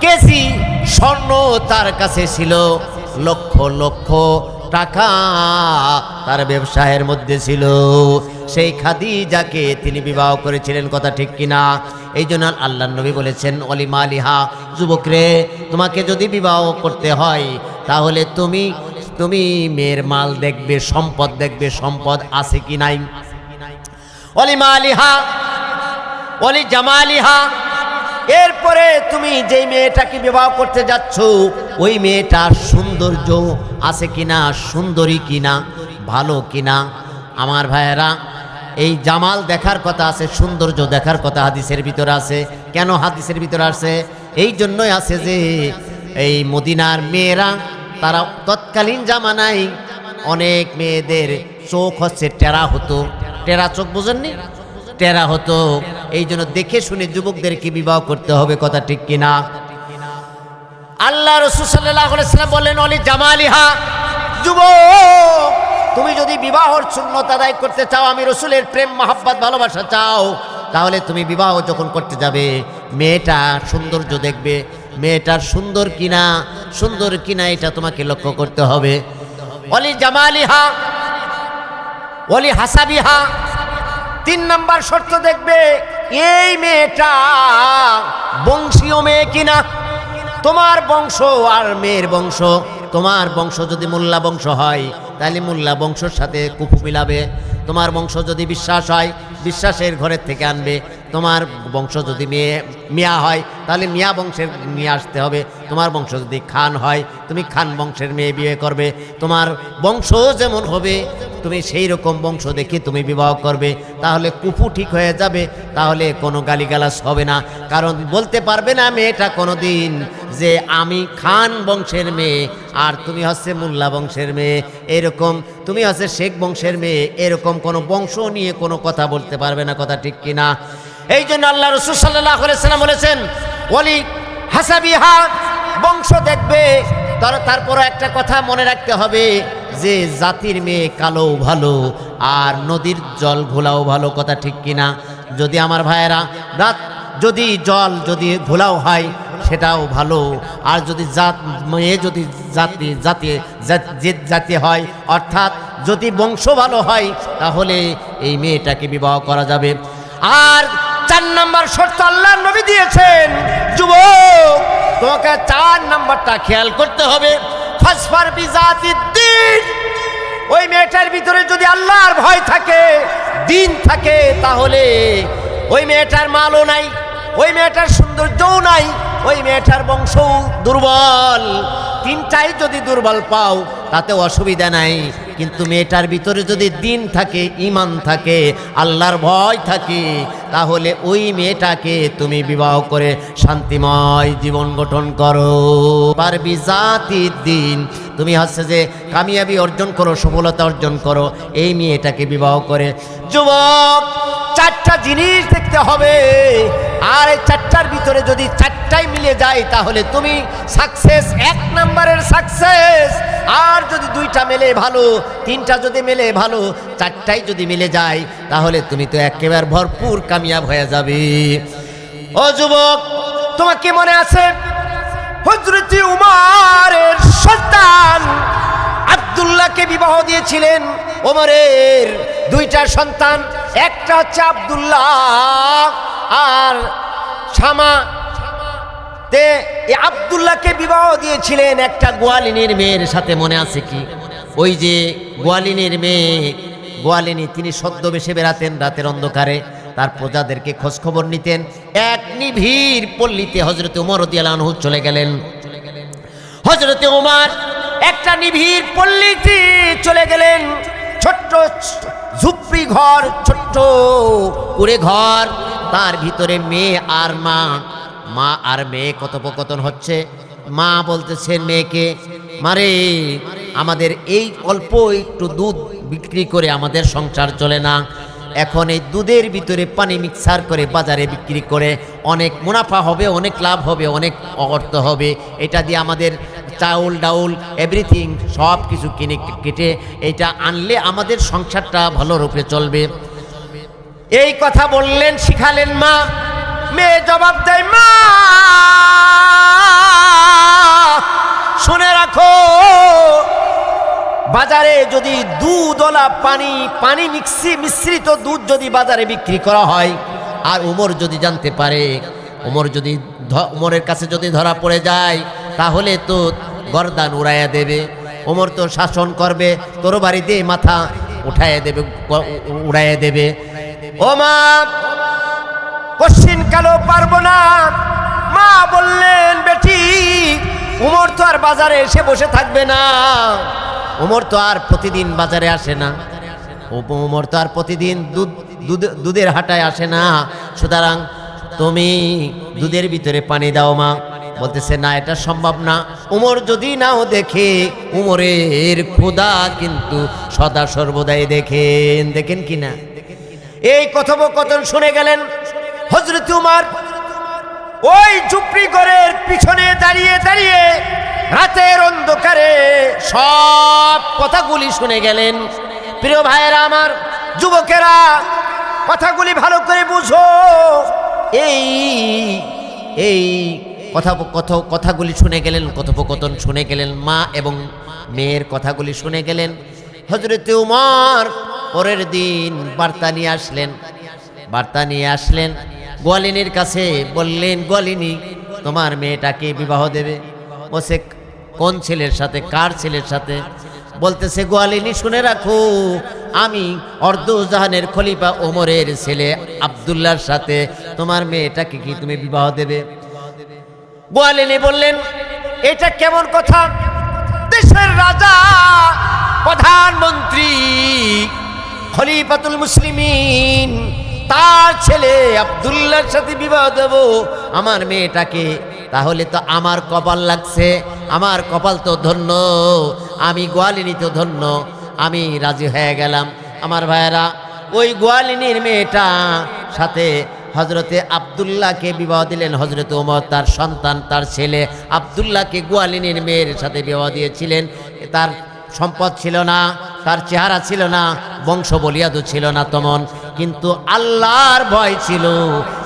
কেজি স্বর্ণ তার কাছে ছিল, লক্ষ লক্ষ টাকা তার ব্যবসায়ের মধ্যে ছিল। সেই খাদিজাকে তিনি বিবাহ করেছিলেন, কথা ঠিক কিনা? এই জন্য আল্লাহর নবী বলেছেন অলিমা আলিহা, যুবক রে, তোমাকে যদি বিবাহ করতে হয় তাহলে তুমি মেয়ের মাল দেখবে, সম্পদ দেখবে, সম্পদ আছে কি নাই। অলিমা আলিহা অলি জামালিহা, এরপরে তুমি যেই মেয়েটাকে বিবাহ করতে যাচ্ছ ওই মেয়েটার সৌন্দর্য আছে কিনা, সুন্দরী কিনা, ভালো কিনা। আমার ভাইয়েরা, এই জামাল দেখার কথা আছে, সৌন্দর্য দেখার কথা হাদিসের ভিতরে আছে। কেন হাদিসের ভিতরে আছে? এই জন্যই আছে যে এই মদিনার মেয়েরা তারা তৎকালীন জামানায় অনেক মেয়েদের চোখ হচ্ছে টেরা হতো। টেরা চোখ বুঝেননি? টেরা হতো। এই জন্য দেখে শুনে যুবকদেরকে বিবাহ করতে হবে, কথা ঠিক কিনা? আল্লাহ রাসূল সাল্লাল্লাহু আলাইহি ওয়াসাল্লাম বললেন অলি জামালিহা, যুবক তুমি যদি বিবাহর সুন্নত আদায় করতে চাও, আমি রাসূলের প্রেম মহব্বত ভালোবাসা চাও, তাহলে তুমি বিবাহ যখন করতে যাবে মেয়েটা সৌন্দর্য দেখবে, মেয়েটার সুন্দর কিনা এটা তোমাকে লক্ষ্য করতে হবে। অলি জামালিহা অলি হাসাবিহা, ৩ নাম্বার শর্ত দেখবে এই মেয়েটা বংশীয় মেয়ে কিনা। তোমার বংশ আর মেয়ের বংশ, তোমার বংশ যদি মোল্লা বংশ হয় তাহলে মোল্লা বংশের সাথে কুফু মিলাবে। তোমার বংশ যদি বিশ্বাস হয় বিশ্বাসের ঘরের থেকে আনবে। তোমার বংশ যদি মিয়া হয় তাহলে মিয়া বংশের নিয়ে আসতে হবে। তোমার বংশ যদি খান হয় তুমি খান বংশের মেয়ে বিয়ে করবে। তোমার বংশ যেমন হবে তুমি সেই রকম বংশ দেখে তুমি বিবাহ করবে, তাহলে কুফু ঠিক হয়ে যাবে, তাহলে কোনো গালিগালাজ হবে না। কারণ বলতে পারবে না মেয়েটা কোনো দিন যে আমি খান বংশের মেয়ে আর তুমি হচ্ছে মোল্লা বংশের মেয়ে, এরকম তুমি হচ্ছে শেখ বংশের মেয়ে, এরকম কোনো বংশ নিয়ে কোনো কথা বলতে পারবে না, কথা ঠিক কিনা? এই জন্য আল্লাহ রাসূল সাল্লাল্লাহু আলাইহি ওয়াসাল্লাম বলেছেন ওয়ালি হাসাবিহা, বংশ দেখবে। তারপর একটা কথা মনে রাখতে হবে যে জাতির মেয়ে কালো ভালো আর নদীর জল ঘোলাও ভালো, কথা ঠিক কিনা? যদি আমার ভাইয়েরা যদি জল যদি ঘোলাও হয় সেটাও ভালো, আর যদি মেয়ে যদি জাতি হয় অর্থাৎ যদি বংশ ভালো হয় তাহলে এই মেয়েটাকে বিবাহ করা যাবে। আর ৪ নাম্বার শর্ত আল্লাহর নবী দিয়েছেন, যুবক তোমাকে ৪ নাম্বারটা খেয়াল করতে হবে, ফাসফার বিজাতিদ্দিন। ওই মেয়েটার ভিতরে যদি আল্লাহর ভয় থাকে, দিন থাকে, তাহলে ওই মেয়েটার মালও নাই, ওই মেয়েটার সৌন্দর্যও নাই, ওই মেয়েটার বংশ দুর্বল। ৩টাই যদি দুর্বল পাও তাতে অসুবিধা নাই, কিন্তু মেয়েটার ভিতরে যদি দিন থাকে, ঈমান থাকে, আল্লাহর ভয় থাকে, তাহলে ওই মেয়েটাকে তুমি বিবাহ করে শান্তিময় জীবন গঠন করো। পারবি জাতির দিন, তুমি হচ্ছে যে কামিয়াবি অর্জন করো, সফলতা অর্জন করো এই মেয়েটাকে বিবাহ করে। যুবক 4টা জিনিস দেখতে হবে, আর এই 4টার ভিতরে যদি 4টাই মিলে যায় তাহলে তুমি সাকসেস, 1 নাম্বারের সাকসেস। আর যদি 2টা মেলে ভালো, 3টা যদি মেলে ভালো, 4টাই যদি মিলে যায় তাহলে তুমি তো একেবারে ভরপুর কামিয়াব হয়ে যাবে। ও যুবক, তোমাকে মনে আছে হযরত উমরের সন্তান আব্দুল্লাহকে বিবাহ দিয়েছিলেন? ওমরের 2টা সন্তান, একটা হচ্ছে আব্দুল্লাহ আর শামা। আব্দুল্লাহকে বিবাহ দিয়েছিলেন একটা গোয়ালিনীর মেয়ের সাথে, মনে আছে কি? ওই যে গোয়ালিনীর মেয়ে, গোয়ালিনী তিনি ছদ্মবেশে বেড়াতেন রাতের অন্ধকারে, তার প্রজাদেরকে খোঁজ খবর নিতেন। এক নিভৃত পল্লীতে হযরত ওমর রাদিয়াল্লাহু আনহু চলে গেলেন। হযরত ওমর একটা নিভৃত পল্লীতে চলে গেলেন। ছোট্ট ঝুপড়ি ঘর, ছোট্ট কুড়ে ঘর, তার ভিতরে মেয়ে আর মা আর মেয়ে কথোপকথন হচ্ছে। মা বলতেছেন মেয়েকে, মারে আমাদের এই অল্প একটু দুধ বিক্রি করে আমাদের সংসার চলে না। এখন এই দুধের ভিতরে পানি মিক্সার করে বাজারে বিক্রি করে অনেক মুনাফা হবে, অনেক লাভ হবে, অনেক অর্থ হবে। এটা দিয়ে আমাদের চাউল ডাউল এভরিথিং সব কিছু কিনে কেটে এটা আনলে আমাদের সংসারটা ভালো রূপে চলবে। এই কথা বললেন, শিখালেন মা। মেয়ে জবাব দেয়, মা শুনে রাখো, বাজারে যদি দুধওয়ালা পানি মিশ্রিত দুধ যদি বাজারে বিক্রি করা হয়, আর উমর যদি জানতে পারে, উমরের কাছে যদি ধরা পড়ে যায়, তাহলে তো গর্দান উড়াইয়া দেবে। উমর তো শাসন করবে, তরবারি দিয়ে মাথা উড়াইয়া দেবে। ও মা, কশিন কালো পারবো না। মা বললেন, বেটি উমর তো আর বাজারে এসে বসে থাকবে না। উমর তো আর প্রতিদিন বাজারে আসে না। উমর তো আর প্রতিদিন দুধের হাটায় আসে না। সুতরাং তুমি দুধের ভিতরে পানি দাও মা। বলতেছে, না, এটা সম্ভব না। উমর যদি নাও দেখে, উমরের খোদা কিন্তু সদা সর্বদাই দেখেন কিনা। এই কথোপকথন শুনে গেলেন হযরত উমর ওই ঝুপড়ি ঘরের পিছনে দাঁড়িয়ে দাঁড়িয়ে রাতের অন্ধকারে সব কথাগুলি শুনে গেলেন। প্রিয় ভাইয়েরা আমার, যুবকেরা, কথাগুলি ভালো করে বুঝো। এই কথাগুলি শুনে গেলেন, কথোপকথন শুনে গেলেন, মা এবং মেয়ের কথাগুলি শুনে গেলেন। হযরত উমর পরের দিন বার্তা নিয়ে আসলেন গোয়ালিনীর কাছে। বললেন, গোয়ালিনী, তোমার মেয়েটাকে বিবাহ দেবে। বলছে, কোন ছেলের সাথে, কার ছেলের সাথে? বলতেছে, গোয়ালিনী শুনে রাখো, আমি অর্ধজাহানের খলিফা ওমরের ছেলে আব্দুল্লাহর সাথে তোমার মেয়েটাকে কি তুমি বিবাহ দেবে? গোয়ালিনী বললেন, এটা কেমন কথা? দেশের রাজা, প্রধানমন্ত্রী, খলিফাতুল মুসলিমিন, তার ছেলে আব্দুল্লাহর সাথে বিবাহ দেব আমার মেয়েটাকে? তাহলে তো আমার কপাল লাগছে, আমার কপাল তো ধন্য, আমি গোয়ালিনী তো ধন্য, আমি রাজি হয়ে গেলাম। আমার ভাইয়েরা, ওই গোয়ালিনীর মেয়েটা সাথে হজরতে আব্দুল্লাহকে বিবাহ দিলেন হজরত ওমর। তার সন্তান, তার ছেলে আব্দুল্লাহকে গোয়ালিনীর মেয়ের সাথে বিবাহ দিয়েছিলেন। তার সম্পদ ছিল না, তার চেহারা ছিল না, বংশ বলিয়াদু ছিল না তেমন, কিন্তু আল্লাহর ভয় ছিল।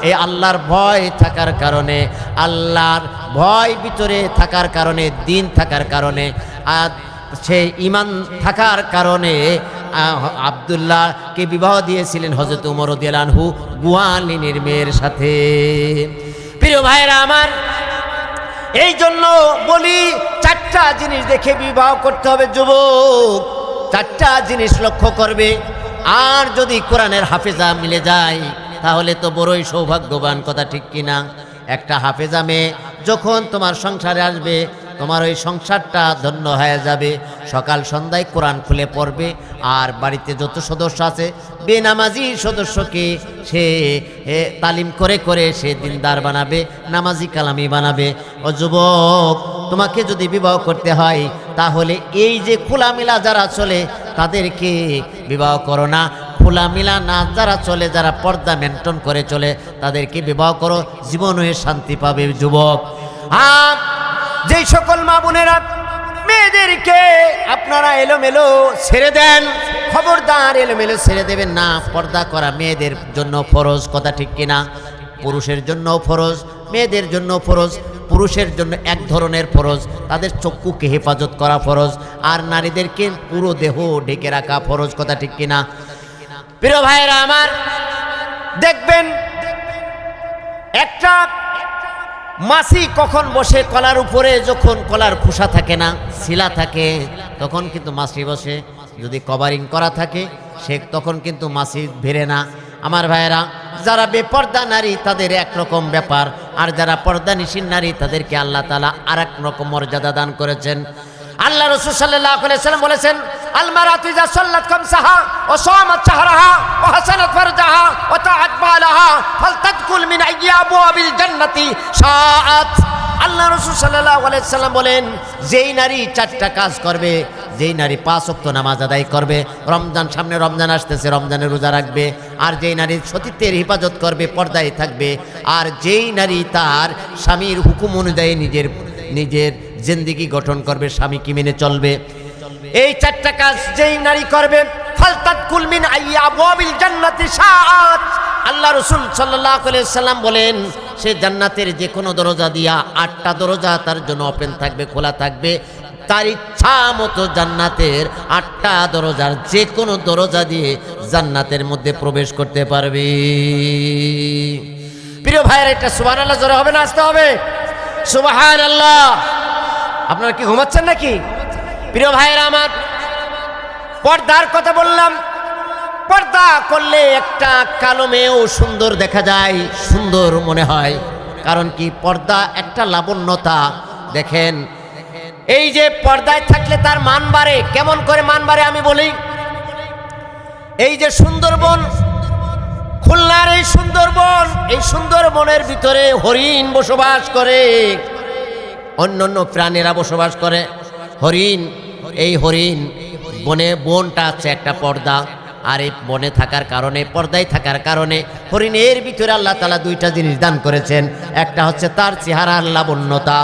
এই আল্লাহর ভয় থাকার কারণে, আল্লাহর ভয় ভিতরে থাকার কারণে, দিন থাকার কারণে, আর সেই ঈমান থাকার কারণে আব্দুল্লাহকে বিবাহ দিয়েছিলেন হযরত ওমর রাদিয়াল্লাহু আনহু গোয়ালিনীর মেয়ের সাথে। প্রিয় ভাইরা আমার, এই জন্য বলি, চারটা জিনিস দেখে বিবাহ করতে হবে যুবক। চারটা জিনিস লক্ষ্য করবে। আর যদি কোরআনের হাফেজা মিলে যায় তাহলে তো বড়ই সৌভাগ্যবান, কথা ঠিক কিনা? একটা হাফেজা মেয়ে যখন তোমার সংসারে আসবে, তোমার ওই সংসারটা ধন্য হয়ে যাবে। সকাল সন্ধ্যায় কোরআন খুলে পড়বে, আর বাড়িতে যত সদস্য আছে বেনামাজি সদস্যকে সে তালিম করে করে সে দিনদার বানাবে, নামাজি কালামি বানাবে। ও যুবক, তোমাকে যদি বিবাহ করতে হয় তাহলে এই যে খোলামেলা যারা চলে তাদেরকে বিবাহ করো না। খোলামেলা না যারা চলে, যারা পর্দা মেনটেন করে চলে, তাদেরকে বিবাহ করো, জীবনে শান্তি পাবে যুবক। যেই সকল মা বোনেরা মেয়েদেরকে আপনারা এলোমেলো ছেড়ে দেন, খবরদার এলোমেলো ছেড়ে দেবেন না। পর্দা করা মেয়েদের জন্য ফরজ, কথা ঠিক কিনা? পুরুষের জন্য ফরজ, মেয়েদের জন্য ফরজ। পুরুষের জন্য এক ধরনের ফরজ, তাদের চক্ষুকে হেফাজত করা ফরজ, আর নারীদেরকে পুরো দেহ ঢেকে রাখা ফরজ, কথা ঠিক কিনা? প্রিয় ভাইয়েরা আমার, দেখবেন একটা মাছি কখন বসে কলার উপরে, যখন কলার খোসা থাকে না, শিলা থাকে, তখন কিন্তু মাছি বসে। যদি কভারিং করা থাকে সে তখন কিন্তু মাছি ভেরে না। আমার ভাইয়েরা, যারা বেপর্দা নারী তাদের একরকম ব্যাপার, আর যারা পর্দানিশীন নারী তাদেরকে আল্লাহ তাআলা আর এক রকম মর্যাদা দান করেছেন। আল্লাহ রাসূল সাল্লাল্লাহু আলাইহি ওয়াসাল্লাম বলেছেন, আল মারাতু ইযা সাল্লাত খামসাহা ওয়া সামাত শাহরাহা ওয়া হাসানাত ফারজাহা ওয়া তাআত বালাহা ফালতাদখুল মিন আইয়ি আবওয়াবিল জান্নাতি শাআত। আল্লাহ রাসূল সাল্লাল্লাহু আলাইহি ওয়াসাল্লাম বলেন, যেই নারী চারটা কাজ করবে, যেই নারী 5 ওয়াক্ত নামাজ আদায় করবে, রমজান সামনে রমজান আসতেছে, রমজানের রোজা রাখবে, আর যেই নারী সতীত্বের হেফাজত করবে, পর্দায় থাকবে, আর যেই নারী তার স্বামীর হুকুম অনুযায়ী নিজের জিন্দেগি গঠন করবে, স্বামীকে মেনে চলবে, এই 4টা কাজ যেই নারী করবে, ফালতাকুল মিন আবওয়াবিল জান্নাতি শাআত, আল্লাহ রাসূল সাল্লাল্লাহু আলাইহি সাল্লাম বলেন সে জান্নাতের যে কোনো দরজা দিয়া 8টা দরজা তার জন্য ওপেন থাকবে, খোলা থাকবে, তার ইচ্ছা মতো জান্নাতের 8টা দরজার যে কোনো দরজা দিয়ে জান্নাতের মধ্যে প্রবেশ করতে পারবে। প্রিয় ভাইয়েরা, এটা সুবহানাল্লাহ জোরে হবে না আসতে হবে? সুবহানাল্লাহ। আপনারা কি ঘুমাচ্ছেন নাকি? প্রিয় ভাইয়েরা আমার, পর্দার কথা বললাম। পর্দা করলে একটা কালো মেয়েও সুন্দর দেখা যায়, সুন্দর মনে হয়। কারণ কি? পর্দা একটা লাবণ্যতা। দেখেন, এই যে পর্দায় থাকলে তার মান বাড়ে। কেমন করে মান বাড়ে আমি বলি। এই যে সুন্দরবন, খুলনার এই সুন্দরবনের ভিতরে হরিণ বসবাস করে, অন্যান্য প্রাণীরা বসবাস করে। এই হরিণ বনটা আছে একটা পর্দা, আর এই বনে থাকার কারণে, পর্দায় থাকার কারণে হরিণের ভিতরে আল্লাহ তাআলা 2টা জিনিস দান করেছেন। একটা হচ্ছে তার চেহারার লাবণ্যতা,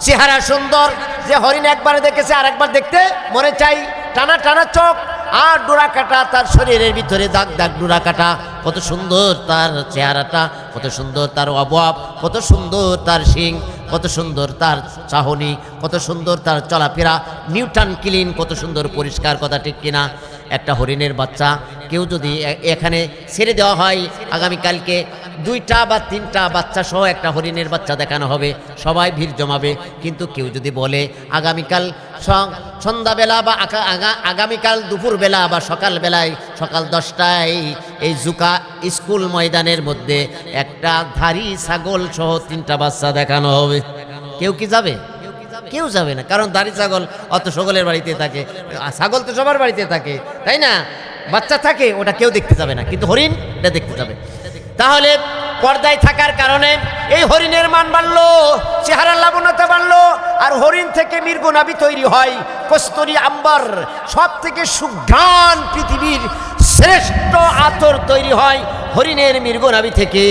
চেহারা সুন্দর, যে হরিণ একবার দেখেছে আর একবার দেখতে মনে চাই, টানা টানা চোখ, আর ডোরা কাটা তার শরীরের ভিতরে, দাগ দাগ ডোরা কাটা। কত সুন্দর তার চেহারাটা, কত সুন্দর তার অবয়ব, কত সুন্দর তার শিং, কত সুন্দর তার চাহনি, কত সুন্দর তার চলাফেরা, নিউট্রান ক্লিন, কত সুন্দর পরিষ্কার। কথা ঠিক কিনা? একটা হরিণের বাচ্চা কেউ যদি এখানে ছেড়ে দেওয়া হয়, আগামীকালকে 2টা বা 3টা বাচ্চা সহ একটা হরিণের বাচ্চা দেখানো হবে, সবাই ভিড় জমাবে। কিন্তু কেউ যদি বলে আগামীকাল সন্ধ্যাবেলা বা আগামীকাল দুপুরবেলা বা সকালবেলায়, সকাল 10টায় এই জুকা স্কুল ময়দানের মধ্যে একটা ধাড়ি ছাগল সহ 3টা বাচ্চা দেখানো হবে, কেউ কি যাবে? কেউ যাবে না। কারণ দাড়ি ছাগল অত সকলের বাড়িতে থাকে, ছাগল তো সবার বাড়িতে থাকে, তাই না? বাচ্চা থাকে, ওটা কেউ দেখতে যাবে না, কিন্তু হরিণ এটা দেখতে যাবে। তাহলে পর্দায় থাকার কারণে এই হরিণের মান বাড়লো, চেহারার লাবণ্যতা বাড়লো, আর হরিণ থেকে মৃগনাভি তৈরি হয়, কস্তুরী আম্বার, সব থেকে সুঘ্রাণ পৃথিবীর শ্রেষ্ঠ আতর তৈরি হয় হরিণের মৃগনাভি থেকে।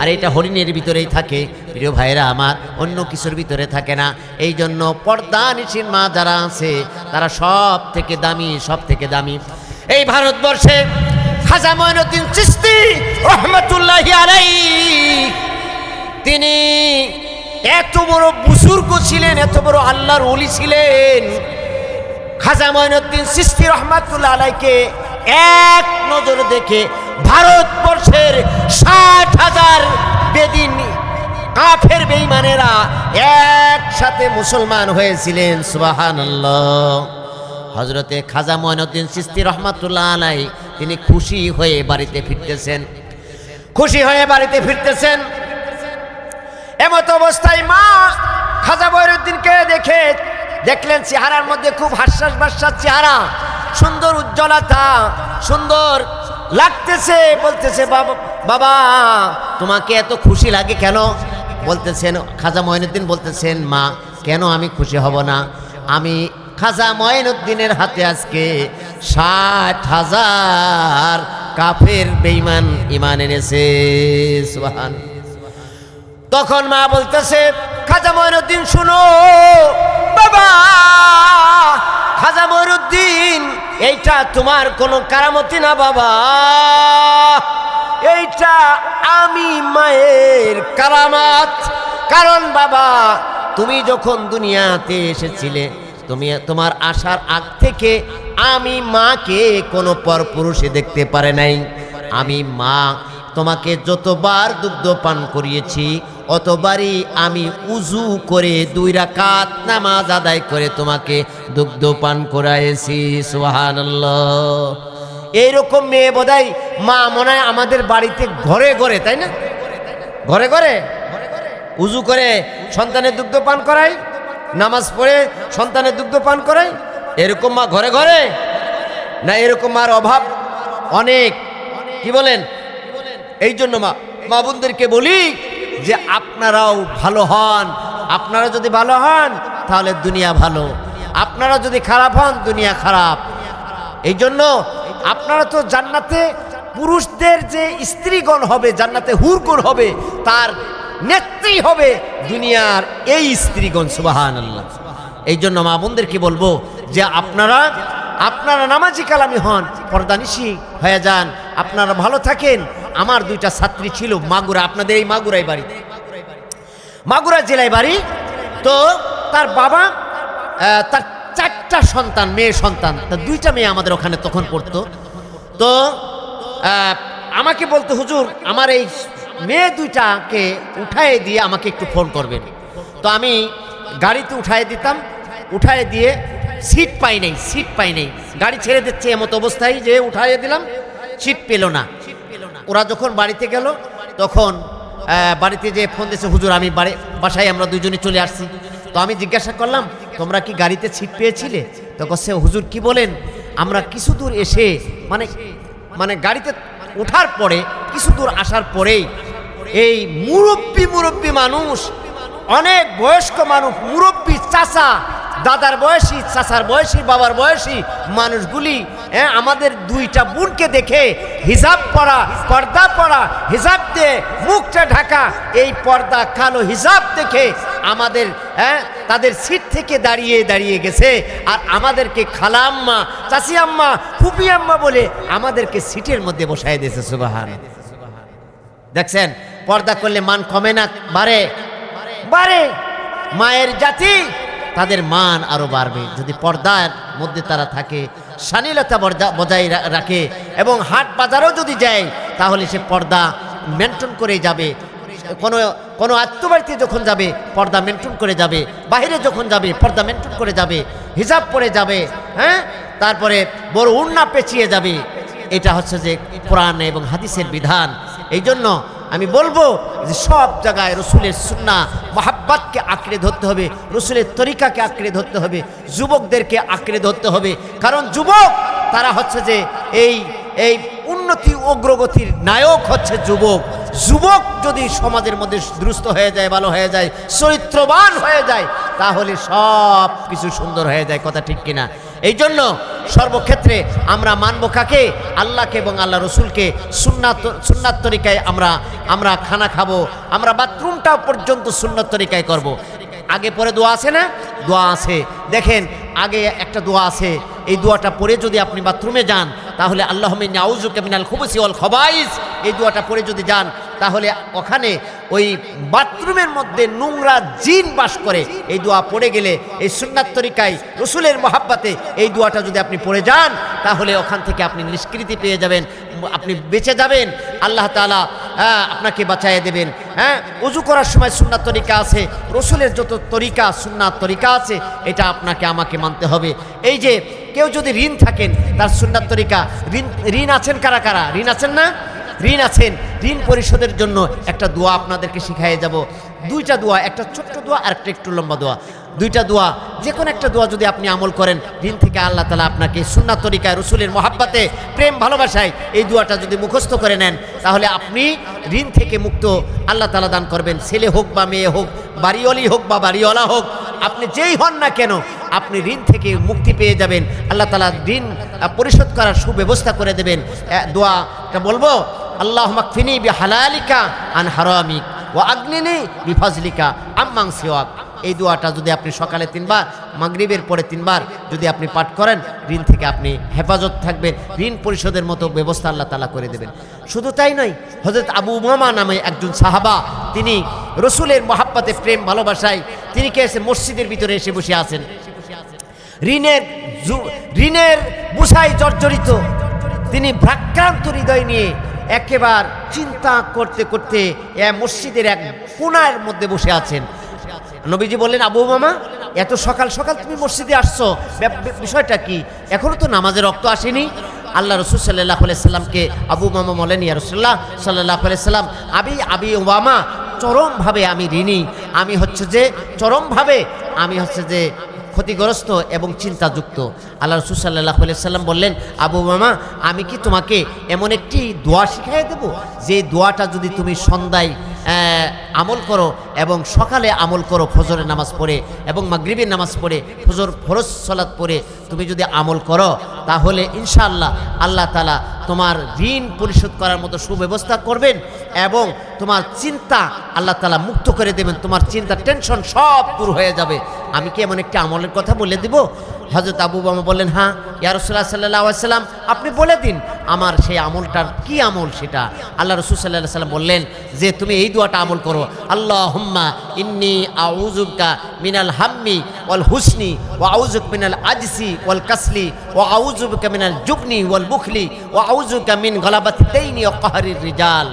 আর এটা হরিণের ভিতরেই থাকে। প্রিয় ভাইরা আমার, অন্য কিছুর ভিতরে থাকে না। এই জন্য পর্দানিশীন মা যারা আছে তারা সব থেকে দামি, সব থেকে দামি। এই ভারতবর্ষে খাজা মঈনুদ্দিন চিশতি রহমাতুল্লাহি আলাইহি, তিনি এত বড় বুজুর্গ ছিলেন, এত বড় আল্লাহর ওলি ছিলেন। খাজা মঈনুদ্দিন চিশতি রহমাতুল্লাহি আলাইহিকে এক নজর দেখে ভারতবর্ষের 60,000 বেদিন কাফের বেঈমানেরা একসাথে মুসলমান হয়েছিলেন। সুবহানাল্লাহ। হযরতে খাজা মঈনুদ্দিন চিশতি রহমাতুল্লাহি আলাইহি তিনি খুশি হয়ে বাড়িতে ফিরতেছেন। এমত অবস্থায় মা খাজা মঈনুদ্দিনকে দেখলেন চেহারার মধ্যে খুব হাস্যাস চেহারা, সুন্দর উজ্জ্বলতা, সুন্দর লাগতেছে। বলতেছে, বাবা তোমাকে এত খুশি লাগে কেন? বলতেছেন, খাজা মঈনুদ্দিন বলতেছেন, মা কেন আমি খুশি হব না? আমি খাজা মঈনুদ্দিনের হাতে আজকে 60,000 কাফের বেঈমান ঈমান এনেছে। সুবহান। তখন মা বলতেছে, খাজা মঈনুদ্দিন শুনো, বাবা খাজা মঈনুদ্দিন, এইটা তোমার কোনো কারামতি না বাবা, এইটা আমি মায়ের কারামাত। কারণ বাবা, তুমি যখন দুনিয়াতে এসেছিলে, তোমার আসার আগ থেকে আমি মাকে কোনো পরপুরুষে দেখতে পারে নাই। আমি মা তোমাকে যতবার দুগ্ধ পান করিয়েছি, অতবারই আমি উজু করে 2 রাকাত নামাজ আদায় করে তোমাকে দুগ্ধ পান করাইছি। সুবহানাল্লাহ। এইরকম মেয়ে বোধহয় মা মনে হয় আমাদের বাড়িতে ঘরে ঘরে, তাই না? ঘরে ঘরে উজু করে সন্তানের দুগ্ধ পান করায়, নামাজ পড়ে সন্তানের দুগ্ধ পান করায়, এরকম মা ঘরে ঘরে না? এরকম মার অভাব অনেক। কি বলেন? এই জন্য মা বোনদেরকে বলি যে আপনারাও ভালো হন। আপনারা যদি ভালো হন তাহলে দুনিয়া ভালো, আপনারা যদি খারাপ হন দুনিয়া খারাপ। এই জন্য আপনারা তো জান্নাতে পুরুষদের যে স্ত্রীগণ হবে, জান্নাতে হুরগণ হবে, তার নেত্রী হবে দুনিয়ার এই স্ত্রীগণ। সুবহানাল্লাহ। এই জন্য মা বোনদেরকে বলবো যে আপনারা নামাজি কালামি হন, পর্দানিশী হয়ে যান, আপনারা ভালো থাকেন। আমার দুইটা ছাত্রী ছিল মাগুরা, আপনাদের এই মাগুরাই বাড়ি, মাগুরা জেলায় বাড়ি। তো তার বাবা তার 4টা সন্তান, মেয়ে সন্তান, তার 2টা মেয়ে আমাদের ওখানে তখন পড়তো। তো আমাকে বলতো, হুজুর আমার এই মেয়ে 2টাকে উঠায় দিয়ে আমাকে একটু ফোন করবেন। তো আমি গাড়িতে উঠায় দিতাম, উঠায় দিয়ে সিট পাই নাই, গাড়ি ছেড়ে দিচ্ছে এমত অবস্থায় যে উঠায় দিলাম, সিট পেল না। ওরা যখন বাড়িতে গেল তখন বাড়িতে যে ফোন দিয়েছে, হুজুর আমি বাসায় আমরা 2জনে চলে আসছি। তো আমি জিজ্ঞাসা করলাম, তোমরা কি গাড়িতে সিট পেয়েছিলে? তখন সে, হুজুর কি বলেন, আমরা কিছু দূর এসে মানে গাড়িতে ওঠার পরে কিছু দূর আসার পরেই এই মুরব্বী মানুষ, অনেক বয়স্ক মানুষ, মুরব্বী চাচা, দাদার বয়সী, চাচার বয়সী, বাবার বয়সী মানুষগুলি আমাদের 2টা বোনকে দেখে হিজাব পরা, পর্দা পরা, হিজাব দিয়ে মুখটা ঢাকা, এই পর্দা কালো হিজাব দেখে আমাদের তাদের সিট থেকে দাঁড়িয়ে গেছে। আর আমাদেরকে খালা আম্মা, চাচি আম্মা, ফুপি আম্মা বলে আমাদেরকে সিটের মধ্যে বসায় দিয়েছে। সুবহানাল্লাহ। দেখছেন, পর্দা করলে মান কমে না, বাড়ে। মায়ের জাতি, তাদের মান আরো বাড়বে যদি পর্দার মধ্যে তারা থাকে, শালীনতা বজায় রাখে, এবং হাট বাজারও যদি যায় তাহলে সে পর্দা মেনটেন করে যাবে। কোনো আত্মবাড়িতে যখন যাবে পর্দা মেনটেন করে যাবে, বাইরে যখন যাবে পর্দা মেনটেন করে যাবে, হিজাব পরে যাবে, তারপরে বড় ওড়না পেঁচিয়ে যাবে। এটা হচ্ছে যে কোরআন এবং হাদিসের বিধান। এই জন্য আমি বলবো যে সব জায়গায় রসুলের সুন্নাহ মহাব্বতকে আঁকড়ে ধরতে হবে, রসুলের তরিকাকে আঁকড়ে ধরতে হবে, যুবকদেরকে আঁকড়ে ধরতে হবে। কারণ যুবক তারা হচ্ছে যে এই উন্নতি অগ্রগতির নায়ক হচ্ছে যুবক। যুবক যদি সমাজের মধ্যে দুরুস্ত হয়ে যায়, ভালো হয়ে যায়, চরিত্রবান হয়ে যায়, তাহলে সব কিছু সুন্দর হয়ে যায়। কথা ঠিক কিনা? এই জন্য সর্বক্ষেত্রে আমরা মানব কাকে? আল্লাহকে এবং আল্লাহ রসুলকে। সুন্নাত তরিকায় আমরা খানা খাবো, আমরা বাথরুমটা পর্যন্ত সুন্নাত তরিকায় করব। আগে পরে দোয়া আছে না? দোয়া আছে। দেখেন আগে একটা দোয়া আছে, এই দোয়াটা পড়ে যদি আপনি বাথরুমে যান তাহলে আল্লাহুম্মা ইন্নী আউযুবিকা মিনাল খুবুসি ওয়াল খাবাইস, এই দোয়াটা পড়ে যদি যান তাহলে ওখানে ওই বাথরুমের মধ্যে নোংরা জিন বাস করে। এই দোয়া পড়ে গেলে এই সুন্নাত তরিকায় রসুলের মহাব্বতে এই দোয়াটা যদি আপনি পড়ে যান তাহলে ওখান থেকে আপনি নিষ্কৃতি পেয়ে যাবেন, আপনি বেঁচে যাবেন, আল্লাহ তাআলা আপনাকে বাঁচাইয়ে দেবেন। ওযু করার সময় সুন্নাত তরিকা আছে, রসুলের যত তরিকা সুন্নাত তরিকা আছে এটা আপনাকে আমাকে মানতে হবে। এই যে কেউ যদি ঋণ থাকেন তার সুন্নাত তরিকা, ঋণ আছেন কারা কারা? ঋণ আছেন না? ঋণ আছেন, ঋণ পরিশোধের জন্য একটা দোয়া আপনাদেরকে শিখাইয়ে যাব। 2টা দোয়া, একটা ছোট্ট দোয়া আর একটা একটু লম্বা দোয়া। 2টা দোয়া, যে কোনো একটা দোয়া যদি আপনি আমল করেন, ঋণ থেকে আল্লাহ তাআলা আপনাকে সুন্নাত তরিকায় রসুলের মহাব্বতে প্রেম ভালোবাসায় এই দোয়াটা যদি মুখস্থ করে নেন তাহলে আপনি ঋণ থেকে মুক্ত আল্লাহ তাআলা দান করবেন। ছেলে হোক বা মেয়ে হোক, বাড়িওয়ালি হোক বা বাড়িওয়ালা হোক, আপনি যেই হন না কেন আপনি ঋণ থেকে মুক্তি পেয়ে যাবেন। আল্লাহ তাআলা ঋণ পরিশোধ করার সুব্যবস্থা করে দেবেন। দোয়াটা বলবো, আল্লাহুম্মা কফিনি বিহালালিকা আন হারামিক ওয়া আগনিনি বিফাজলিকা আম্মান সিওয়াক। এই দোয়াটা যদি আপনি সকালে 3বার, মাগরিবের পরে 3বার যদি আপনি পাঠ করেন, ঋণ থেকে আপনি হেফাজত থাকবেন, ঋণ পরিশোধের মতো ব্যবস্থা আল্লাহ তাআলা করে দেবেন। শুধু তাই নয়, হযরত আবু উমামা নামে একজন সাহাবা, তিনি রসুলের মহাব্বতে প্রেম ভালোবাসায় তিনি কে এসে মসজিদের ভিতরে এসে বসে আছেন, ঋণের বোঝায় জর্জরিত, তিনি ভ্রাক্রান্ত হৃদয় নিয়ে একেবার চিন্তা করতে করতে মসজিদের এক কোণার মধ্যে বসে আছেন। নবীজি বললেন, আবু উমামা এত সকাল সকাল তুমি মসজিদে আসছো, বিষয়টা কি? এখনো তো নামাজের রক্ত আসেনি। আল্লাহ রসুল সাল্লাল্লাহু আলাইহি সাল্লামকে আবু উমামা বলেন, ইয়া রাসূলুল্লাহ সাল্লাল্লাহু আলাইহি সাল্লাম, আবি উমামা চরমভাবে আমি ঋণী, আমি হচ্ছে যে ক্ষতিগ্রস্ত এবং চিন্তাযুক্ত। আল্লাহ রাসূল সাল্লাল্লাহু আলাইহি সাল্লাম বললেন, আবু উমামা আমি কি তোমাকে এমন একটি দোয়া শিখিয়ে দেব যে দোয়াটা যদি তুমি সন্ধ্যায় আমল করো এবং সকালে আমল করো ফজরের নামাজ পড়ে এবং মাগরিবের নামাজ পড়ে ফরজ সালাত পড়ে তুমি যদি আমল করো তাহলে ইনশাআল্লাহ আল্লাহ তাআলা তোমার ঋণ পরিশোধ করার মতো সুব্যবস্থা করবেন এবং তোমার চিন্তা আল্লাহ তাআলা মুক্ত করে দেবেন। তোমার চিন্তা টেনশন সব দূর হয়ে যাবে। আমি কি এমন একটি আমলের কথা বলে দিব? হযরত আবু উমামা বললেন, হ্যাঁ ইয়া রাসূলুল্লাহ সাল্লাল্লাহু আলাইহি ওয়াসাল্লাম, আপনি বলে দিন আমার সেই আমলটার কি আমল সেটা। আল্লাহ রাসূল সাল্লাল্লাহু আলাইহি ওয়াসাল্লাম বললেন যে তুমি এই দোয়াটা আমল করো, আল্লাহুম্মা ইন্নী আউযুবিকা মিনাল হাম্মি ওয়াল হুসনি ওয়া আউযুবিকা মিনাল আজসি ওয়াল কাসলি ওয়া আউযুবিকা মিনাল জুবনি ওয়াল বুখলি ওয়া আউযুবিকা মিন গলাবাতি দাইনি ওয়া কাহরির রিজাল।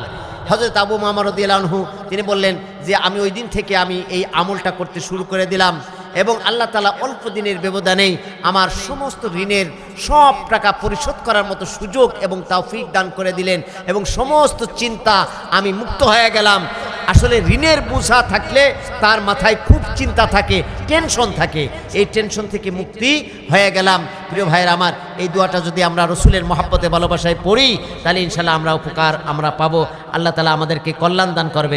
হযরত আবু উমামা রাদিয়াল্লাহু আনহু তিনি বললেন যে আমি ওই দিন থেকে আমি এই আমলটা করতে শুরু করে দিলাম এবং আল্লাহ তাআলা অল্প দিনের ব্যবধানেই আমার সমস্ত ঋণের সব টাকা পরিশোধ করার মতো সুযোগ এবং তৌফিক দান করে দিলেন এবং সমস্ত চিন্তা আমি মুক্ত হয়ে গেলাম। আসলে ঋণের বোঝা থাকলে তার মাথায় খুব চিন্তা থাকে, টেনশন থাকে, এই টেনশন থেকে মুক্তি হয়ে গেলাম। প্রিয় ভাইয়ের আমার, এই দোয়াটা যদি আমরা রসুলের মহব্বতে ভালোবাসায় পড়ি তাহলে ইনশাআল্লাহ আমরা উপকার আমরা পাবো। আল্লাহ তাআলা আমাদেরকে কল্যাণ দান করবেন।